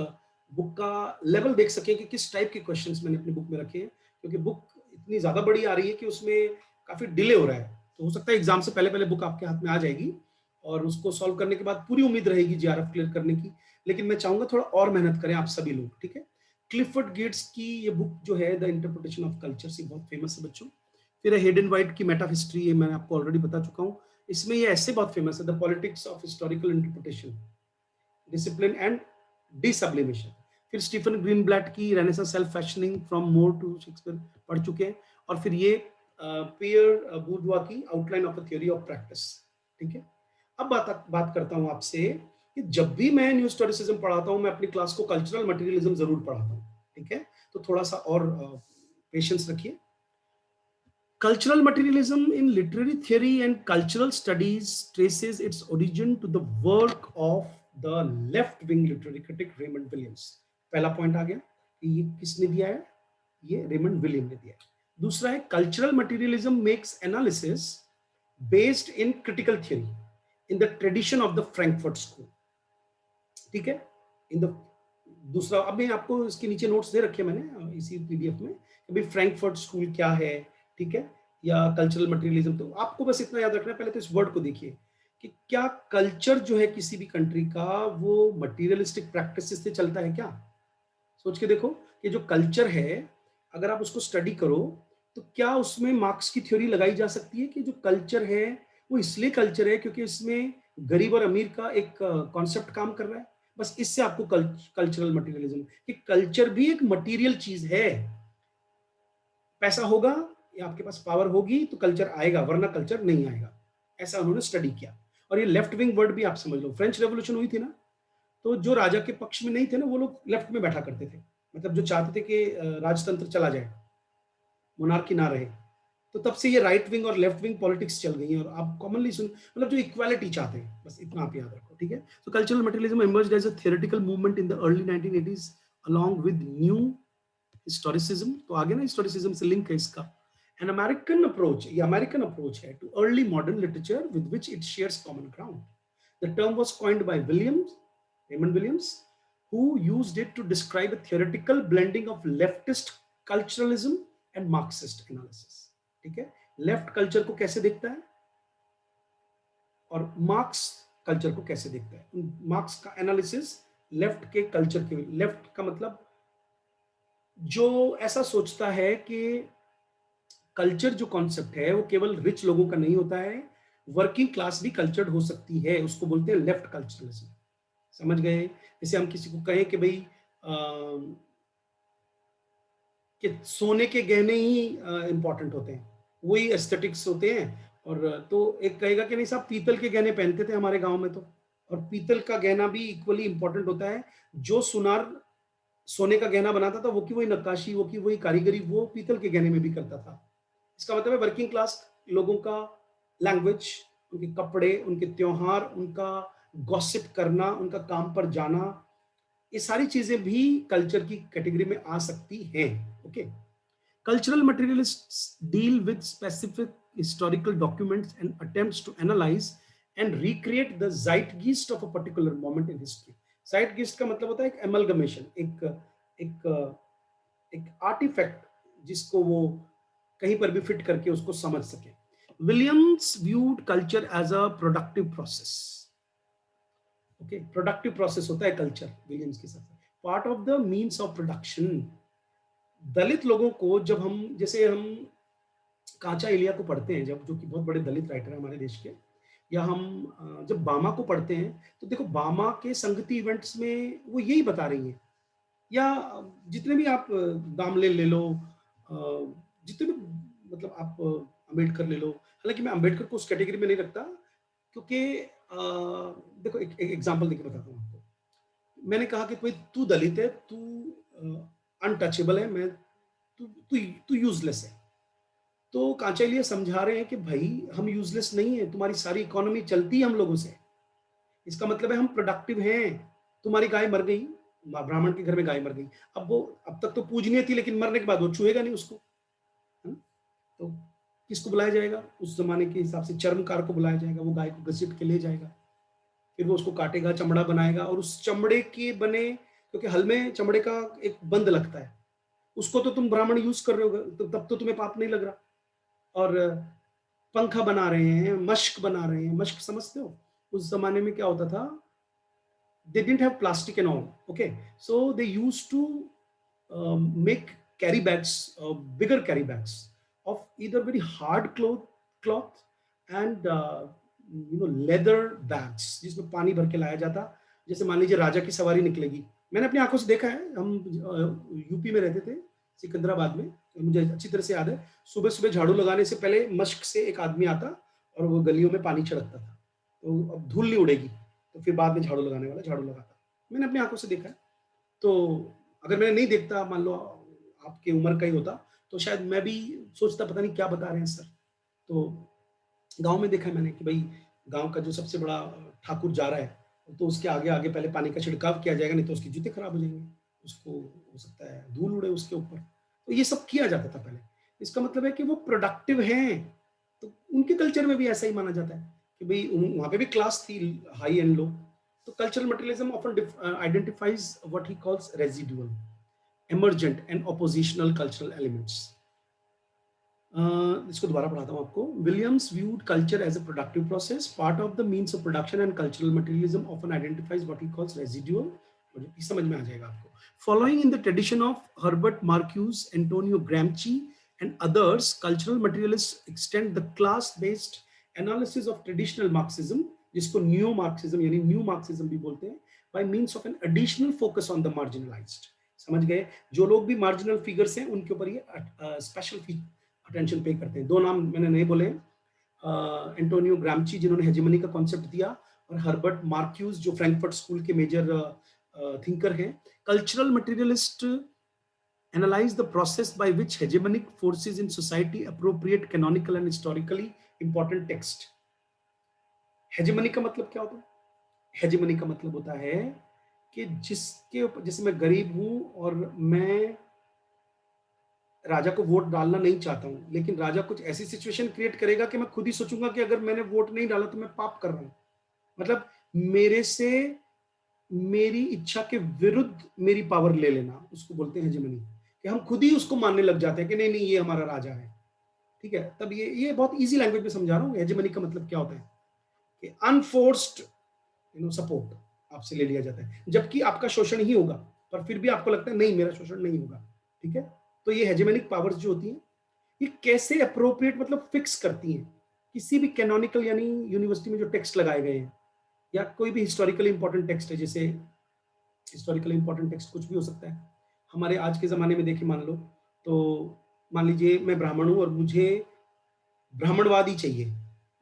बुक का लेवल देख सकें कि किस टाइप के क्वेश्चंस मैंने अपनी बुक में रखे हैं। क्योंकि बुक इतनी ज्यादा बड़ी आ रही है कि उसमें काफी डिले हो रहा है, तो हो सकता है एग्जाम से पहले पहले बुक आपके हाथ में आ जाएगी और उसको सॉल्व करने के बाद पूरी उम्मीद रहेगी जीआरएफ क्लियर करने की। लेकिन मैं चाहूंगा थोड़ा और मेहनत करें आप सभी लोग। ठीक है। क्लिफर्ड गेट्स की ये बुक जो है द इंटरप्रिटेशन ऑफ कल्चर से बहुत फेमस है बच्चों। फिर हेडन वाइट की मेटा हिस्ट्री, ये मैंने आपको ऑलरेडी बता चुका हूँ। इसमें ये ऐसे बहुत फेमस है the politics of historical interpretation, discipline and desublimation. फिर स्टीफन ग्रीनब्लैट की renaissance self fashioning from more to Shakespeare पढ़ चुके हैं। और फिर ये पियर बूर्जुआ की outline of a theory of practice. ठीक है। अब बात करता हूं आपसे कि जब भी मैं न्यू हिस्टोरिसिज्म पढ़ाता हूं, मैं अपनी क्लास को कल्चरल मटेरियलिज्म जरूर पढ़ाता हूं। ठीक है। तो थोड़ा सा और पेशेंस रखिए। Cultural materialism in literary theory and cultural studies traces its origin to the work of the left-wing literary critic Raymond Williams. पहला पॉइंट आ गया कि ये किसने दिया है? ये रेमंड विलियम ने दिया है। दूसरा है cultural materialism makes analysis based in critical theory in the tradition of the Frankfurt school. ठीक है। इन द दूसरा, अब मैं आपको इसके नीचे नोट्स दे रखे मैंने इसी पीडीएफ में कि भाई फ्रैंकफर्ट स्कूल क्या है। ठीक है। या कल्चरल मटेरियलिज्म, तो आपको बस इतना याद रखना है। पहले तो इस वर्ड को देखिए कि क्या कल्चर जो है किसी भी कंट्री का वो मटेरियलिस्टिक प्रैक्टिसेस से चलता है क्या? सोच के देखो कि जो कल्चर है, अगर आप उसको स्टडी करो तो क्या उसमें मार्क्स की थ्योरी लगाई जा सकती है कि जो कल्चर है वो इसलिए कल्चर है क्योंकि इसमें गरीब और अमीर का एक कॉन्सेप्ट काम कर रहा है? बस इससे आपको कल्चरल मटेरियलिज्म, कि कल्चर भी एक मटेरियल चीज है। पैसा होगा या आपके पास पावर होगी तो कल्चर आएगा, वरना कल्चर नहीं आएगा। ऐसा उन्होंने स्टडी किया। और ये लेफ्ट विंग वर्ड भी आप समझ लो, फ्रेंच रेवोल्यूशन हुई थी ना, तो जो राजा के पक्ष में नहीं थे ना, वो लोग लेफ्ट में बैठा करते थे, मतलब जो चाहते थे कि राजतंत्र चला जाए, मोनार्की ना रहे। तो तब से ये राइट विंग और लेफ्ट विंग पॉलिटिक्स चल गई हैं, और आप कॉमनली सुन, मतलब जो इक्वालिटी चाहते हैं, बस इतना आप याद रखो, ठीक है। तो cultural materialism emerged as a theoretical movement in the early 1980s along with new historicism. तो आगे ना हिस्टोरिसिज्म से लिंक है इसका। एन अमेरिकन अप्रोच, ये अमेरिकन अप्रोच है to early modern literature with which it shares common ground. The term was coined by Raymond Williams, who used it to describe a theoretical blending of leftist culturalism and Marxist analysis। ठीक है, लेफ्ट कल्चर को कैसे देखता है और मार्क्स कल्चर को कैसे देखता है। मार्क्स का एनालिसिस लेफ्ट के कल्चर के, लेफ्ट का मतलब जो ऐसा सोचता है कि कल्चर जो कॉन्सेप्ट है वो केवल रिच लोगों का नहीं होता है, वर्किंग क्लास भी कल्चर्ड हो सकती है, उसको बोलते हैं लेफ्ट कल्चरलिज्म। समझ गए। जैसे हम किसी को कहें कि भाई कि सोने के गहने ही इंपॉर्टेंट होते हैं, वही एस्थेटिक्स होते हैं। और तो एक कहेगा कि नहीं साहब, पीतल के गहने पहनते थे हमारे गांव में तो, और पीतल का गहना भी इक्वली इंपॉर्टेंट होता है। जो सुनार सोने का गहना बनाता था, वो की वही नक्काशी, वो की वही कारीगरी, वो पीतल के गहने में भी करता था। इसका मतलब है वर्किंग क्लास लोगों का लैंग्वेज, उनके कपड़े, उनके त्योहार, उनका गॉसिप करना, उनका काम पर जाना, ये सारी चीजें भी कल्चर की कैटेगरी में आ सकती हैं। Okay. Cultural materialists deal with specific historical documents and attempts to analyse and recreate the zeitgeist of a particular moment in history. Zeitgeist का मतलब होता है एक एमलगमेशन, एक एक आर्टिफैक्ट जिसको वो कहीं पर भी फिट करके उसको समझ सके। Williams viewed culture as a productive process. Okay, productive process होता है कल्चर विलियम्स के साथ, part of the means of production. Dalit लोगों को जब हम, जैसे हम कांचा इलिया को पढ़ते हैं, जब, जो कि बहुत बड़े दलित राइटर हैं हमारे देश के, या हम जब बामा को पढ़ते हैं, तो देखो बामा के संगति इवेंट्स में वो यही बता रही हैं, या जितने भी आप दामले ले लो, जितने भी, मतलब आप अम्बेडकर ले लो, हालांकि मैं अम्बेडकर को उस कैटेगरी में नहीं रखता, क्योंकि देखो एक एग्जांपल देके बताता हूँ आपको। मैंने कहा कि भाई तू दलित है, तू अनटचेबल है, मैं तू तू तू यूजलेस है। तो कांचाइलिया समझा रहे हैं कि भाई हम यूजलेस नहीं है, तुम्हारी सारी इकोनॉमी चलती है हम लोगों से, इसका मतलब है हम प्रोडक्टिव हैं। तुम्हारी गाय मर गई, ब्राह्मण के घर में गाय मर गई, अब वो अब तक तो पूजनीय थी, लेकिन मरने के बाद वो छुएगा नहीं उसको, है ना? तो किसको बुलाया जाएगा उस जमाने के हिसाब से? चर्मकार को बुलाया जाएगा, वो गाय को घसीट के ले जाएगा, फिर वो उसको काटेगा, चमड़ा बनाएगा, और उस चमड़े के बने, क्योंकि हल में चमड़े का एक बंद लगता है, उसको तो तुम ब्राह्मण यूज कर रहे हो, तो तब तो तुम्हें पाप नहीं लग रहा। और पंखा बना रहे हैं, मश्क बना रहे हैं, मश्क समझते हो? उस जमाने में क्या होता था, they didn't have plastic and all, okay, so they used to make carry bags, bigger carry bags of either very hard cloth and leather bags, जिसमें पानी भर के लाया जाता। जैसे मान लीजिए राजा की सवारी निकलेगी, मैंने अपनी आंखों से देखा है, हम यूपी में रहते थे, सिकंदराबाद में, मुझे अच्छी तरह से याद है, सुबह सुबह झाड़ू लगाने से पहले मश्क से एक आदमी आता और वो गलियों में पानी छिड़कता था, तो अब धूल नहीं उड़ेगी, तो फिर बाद में झाड़ू लगाने वाला झाड़ू लगाता। मैंने अपनी आंखों से देखा है। तो अगर मैंने नहीं देखता, मान लो आपकी उम्र का ही होता, तो शायद मैं भी सोचता पता नहीं क्या बता रहे हैं सर। तो गांव में देखा है मैंने कि भाई गांव का जो सबसे बड़ा ठाकुर जा रहा है, तो उसके आगे आगे पहले पानी का छिड़काव किया जाएगा, नहीं तो उसके जूते खराब हो जाएंगे, उसको हो सकता है धूल उड़े उसके ऊपर। तो ये सब किया जाता था पहले। इसका मतलब है कि वो प्रोडक्टिव हैं, तो उनके कल्चर में भी ऐसा ही माना जाता है कि भाई वहां पे भी क्लास थी, हाई एंड लो। तो cultural materialism often identifies what he calls residual, emergent and oppositional cultural elements. इसको दोबारा पढ़ाता हूँ आपको। Williams viewed culture as a productive process, part of the means of production, and cultural materialism often identifies what he calls residual. समझ में आ जाएगा आपको। Following in the tradition of Herbert Marcuse, Antonio Gramsci, and others, cultural materialists extend the class-based analysis of traditional Marxism जिसको न्यू मार्क्सिज्म यानी न्यू मार्क्सिज्म भी बोलते हैं, by means of an additional focus on the marginalised. समझ गए? जो लोग भी मार्जिनल फिगर्स हैं उनके ऊपर ये स्पेशल अटेंशन पे करते हैं। दो नाम मैंने नहीं बोले, एंटोनियो ग्रामची जिन्होंने हेजेमनी का कॉन्सेप्ट दिया, और हर्बर्ट मार्क्यूज जो फ्रैंकफर्ट स्कूल के मेजर थिंकर हैं। Cultural materialist analyze the process by which hegemonic forces in society appropriate canonical and historically important text। Hegemony का मतलब क्या होता है? हेजेमनी का मतलब होता है कि जिसके ऊपर, जैसे मैं गरीब हूं और मैं राजा को वोट डालना नहीं चाहता हूं, लेकिन राजा कुछ ऐसी सिचुएशन क्रिएट करेगा कि मैं खुद ही सोचूंगा कि अगर मैंने वोट नहीं डाला तो मैं पाप कर रहा हूं। मतलब मेरे से मेरी इच्छा के विरुद्ध मेरी पावर ले लेना, उसको बोलते हैं हेजेमनी। कि हम खुद ही उसको मानने लग जाते हैं कि नहीं नहीं ये हमारा राजा है। ठीक है, तब ये बहुत इजी लैंग्वेज में समझा रहा हूँ हेजेमनी का मतलब क्या होता है, कि अनफोर्स्ड सपोर्ट आपसे ले लिया जाता है, जबकि आपका शोषण ही होगा, पर फिर भी आपको लगता है नहीं मेरा शोषण नहीं होगा। ठीक है, तो ये हेजेमनिक पावर्स जो होती हैं, ये कैसे अप्रोप्रिएट मतलब फिक्स करती हैं किसी भी कैनोनिकल यानी यूनिवर्सिटी में जो टेक्स्ट लगाए गए हैं, या कोई भी हिस्टोरिकली इंपॉर्टेंट टेक्स्ट है। जैसे हिस्टोरिकली इंपॉर्टेंट टेक्स्ट कुछ भी हो सकता है। हमारे आज के ज़माने में देखिए, मान लो, तो मान लीजिए मैं ब्राह्मण हूँ और मुझे ब्राह्मणवाद ही चाहिए,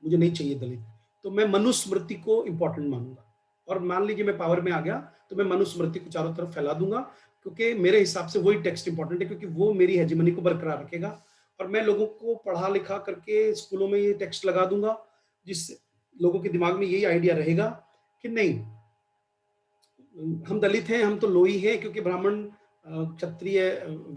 मुझे नहीं चाहिए दलित, तो मैं मनुस्मृति को इंपॉर्टेंट मानूंगा। और मान लीजिए मैं पावर में आ गया तो मैं मनुस्मृति को चारों तरफ फैला दूंगा, क्योंकि मेरे हिसाब से वही टेक्स्ट इंपॉर्टेंट है, क्योंकि वो मेरी हेजेमनी को बरकरार रखेगा। और मैं लोगों को पढ़ा लिखा करके स्कूलों में ये टेक्स्ट लगा दूंगा, जिससे लोगों के दिमाग में यही आइडिया रहेगा कि नहीं, हम दलित हैं, हम तो लोई हैं, क्योंकि ब्राह्मण क्षत्रिय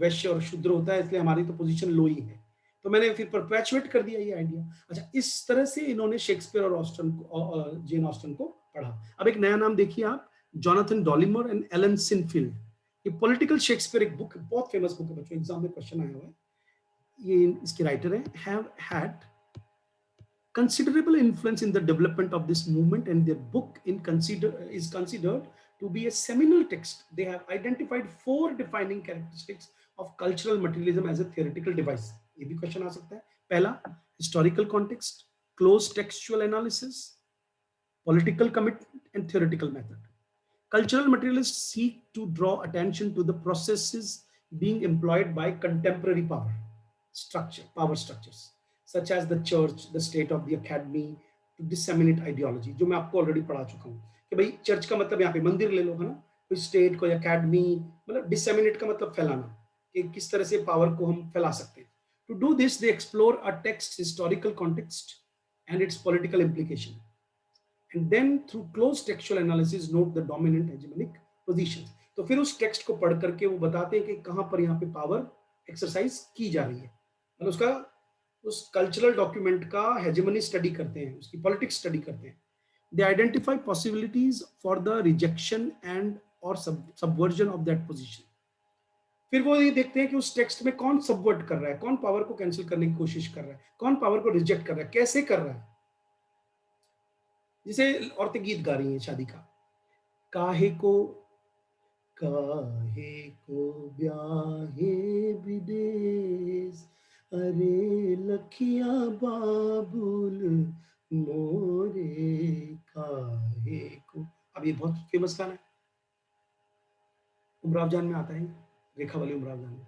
वैश्य और शूद्र होता है, इसलिए हमारी तो पोजीशन लोई है। तो मैंने फिर परपेचुएट कर दिया ये आइडिया। अच्छा, इस तरह से इन्होंने शेक्सपियर और ऑस्टन को, जेन ऑस्टन को पढ़ा। अब एक नया नाम देखिए आप, जोनाथन डॉलिमर एंड एलन सिनफील्ड। ये पॉलिटिकल शेक्सपियर एक बुक, बहुत फेमस बुक है बच्चों, एग्जाम में क्वेश्चन आया हुआ है। ये इसके राइटर हैं, have had considerable influence in the development of this movement, and their book is considered to be a seminal text. They have identified 4 defining characteristics of cultural materialism as a theoretical device. ये भी क्वेश्चन आ सकता है। पहला, historical context, close textual analysis, political commitment, and theoretical method. Cultural materialists seek to draw attention to the processes being employed by contemporary power structures, such as the church, the state of the academy, to disseminate ideology, जो मैं आपको ऑलरेडी पढ़ा चुका हूँ कि भाई चर्च का मतलब यहाँ पे मंदिर ले लो, है ना, कोई स्टेट को एकेडमी, मतलब डिसेमिनेट का मतलब फैलाना, कि किस तरह से पावर को हम फैला सकते हैं। To do this, they explore a text's historical context and its political implication, and then through close textual analysis note the dominant hegemonic positions। तो फिर उस टेक्स्ट को पढ़ करके वो बताते हैं कि कहाँ पर यहाँ पे पावर एक्सरसाइज की जा रही है, मतलब उसका, उस कल्चरल डॉक्यूमेंट का हेजेमनी स्टडी करते हैं, उसकी पॉलिटिक्स स्टडी करते हैं। They identify possibilities for the rejection and और सबवर्जन ऑफ दैट पोजीशन। फिर वो ये देखते हैं कि उस टेक्स्ट में कौन सबवर्ट कर रहा है, कौन पावर को कैंसिल करने की कोशिश कर रहा है, कौन पावर को रिजेक्ट कर रहा है, कैसे कर रहा है। जैसे औरतें गीत गा रही हैं शादी का, काहे को काहे को ब्याहे विदेश, अरे लखिया बाबुल मोरे काहे को। अब ये बहुत फेमस गाना है, उमराव जान में आता है, रेखा वाली उमराव जान में,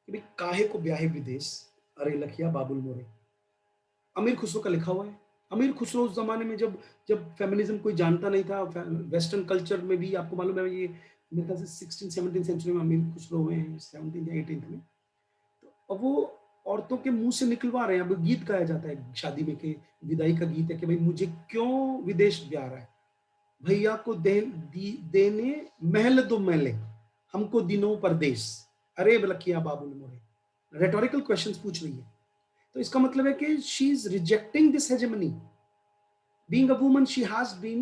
कि भाई काहे को ब्याहे विदेश, अरे लखिया बाबुल मोरे। अमीर खुसरो का लिखा हुआ है। अमीर खुसरो उस जमाने में जब जब फेमिनिज्म कोई जानता नहीं था, वेस्टर्न कल्चर में भी आपको मालूम है, ये मेरे ख्याल से 16-17 सेंचुरी में अमीर खुसरो हुए हैं, 17 या 18 में। तो अब वो औरतों के मुंह से निकलवा रहे हैं, अब गीत गाया जाता है शादी में, कि विदाई का गीत है कि भाई मुझे क्यों विदेश ब्याह रहा है, भैया को देने महल दो मैले, हमको दिनों परदेश, अरे लखिया बाबुल मोरे। रेटोरिकल क्वेश्चंस पूछ रही है। तो इसका मतलब है कि she is rejecting this hegemony. Being a woman, she has been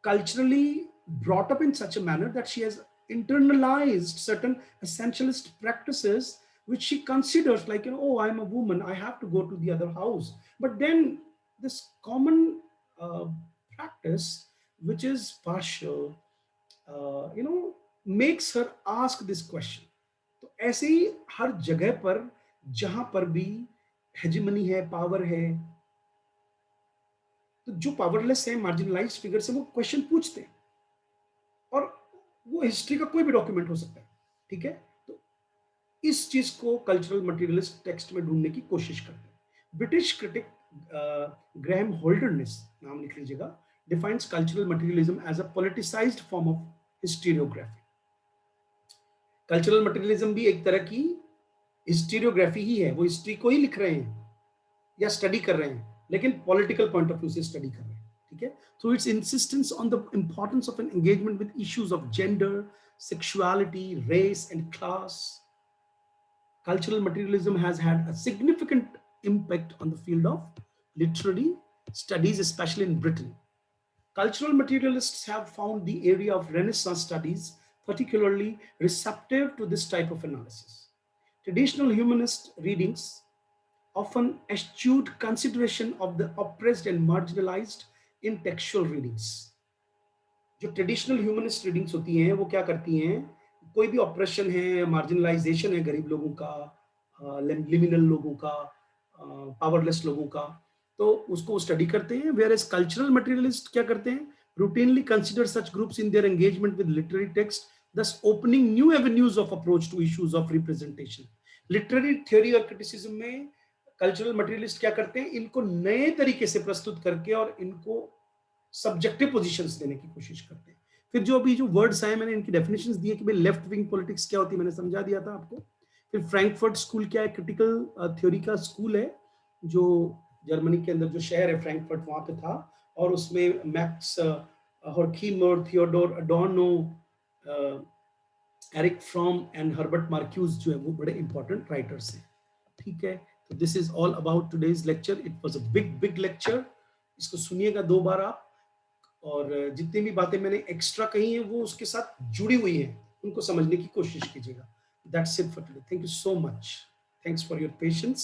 culturally brought up in such a manner that she has internalized certain essentialist practices, which she considers like, oh, I'm a woman, I have to go to the other house. But then this common uh, practice, which is partial, makes her ask this question। तो ऐसे ही हर जगह पर जहां पर भी हेजिमनी है, पावर है, तो जो पावरलेस है, मार्जिनलाइज्ड फिगर्स है, वो क्वेश्चन पूछते हैं, और वो हिस्ट्री का कोई भी डॉक्यूमेंट हो सकता है, ठीक है। तो इस चीज को कल्चरल मटेरियलिस्ट टेक्स्ट में ढूंढने की कोशिश करते हैं। ब्रिटिश क्रिटिक ग्रैहम होल्डरनेस, नाम लिख लीजिएगा, defines cultural materialism as a politicised form of historiography. Cultural materialism भी एक तरह की हिस्टीरियोग्राफी ही है, वो हिस्ट्री को ही लिख रहे हैं या स्टडी कर रहे हैं, लेकिन पॉलिटिकल पॉइंट ऑफ व्यू से स्टडी कर रहे हैं, ठीक है। Through it's insistence on the importance of an engagement with issues of gender, sexuality, race, and class, cultural materialism has had a significant impact on the field of literary studies, especially in Britain. Cultural materialists have found the area of Renaissance studies particularly receptive to this type of analysis. Traditional humanist readings often eschewed consideration of the oppressed and marginalized in textual readings. जो ट्रेडिशनल ह्यूमनिस्ट रीडिंग्स होती हैं वो क्या करती हैं, कोई भी ऑपरेशन है, मार्जिनलाइजेशन है गरीब लोगों का, लिमिनल लोगों का, पावरलेस लोगों का, तो उसको स्टडी करते हैं। वेयर एज कल्चरल मटेरियलिस्ट क्या करते हैं, routinely consider such groups in their engagement with literary text, thus opening new avenues of approach to issues of representation. Literary theory और criticism में कल्चरल मटेरियलिस्ट क्या करते हैं, इनको नए तरीके से प्रस्तुत करके और इनको सब्जेक्टिव पोजीशंस देने की कोशिश करते हैं। फिर जो अभी जो वर्ड्स आए, मैंने इनकी डेफिनेशंस दी है कि भाई लेफ्ट विंग पॉलिटिक्स क्या होती है, मैंने समझा दिया था आपको। फिर फ्रैंकफर्ट स्कूल क्या है, क्रिटिकल थ्योरी का स्कूल है, जो जर्मनी के अंदर जो शहर है फ्रैंकफर्ट, वहां पे था, और उसमें Max Horkheimer, Theodor Adorno, Erich Fromm and Herbert Marcuse जो है वो बड़े इंपॉर्टेंट राइटर्स हैं, ठीक है। तो this is all about today's lecture. It was a big lecture, इसको सुनिएगा 2 बार आप, और जितनी भी बातें मैंने एक्स्ट्रा कही हैं वो उसके साथ जुड़ी हुई हैं, उनको समझने की कोशिश कीजिएगा। That's it for today. Thank you so much. Thanks for your patience.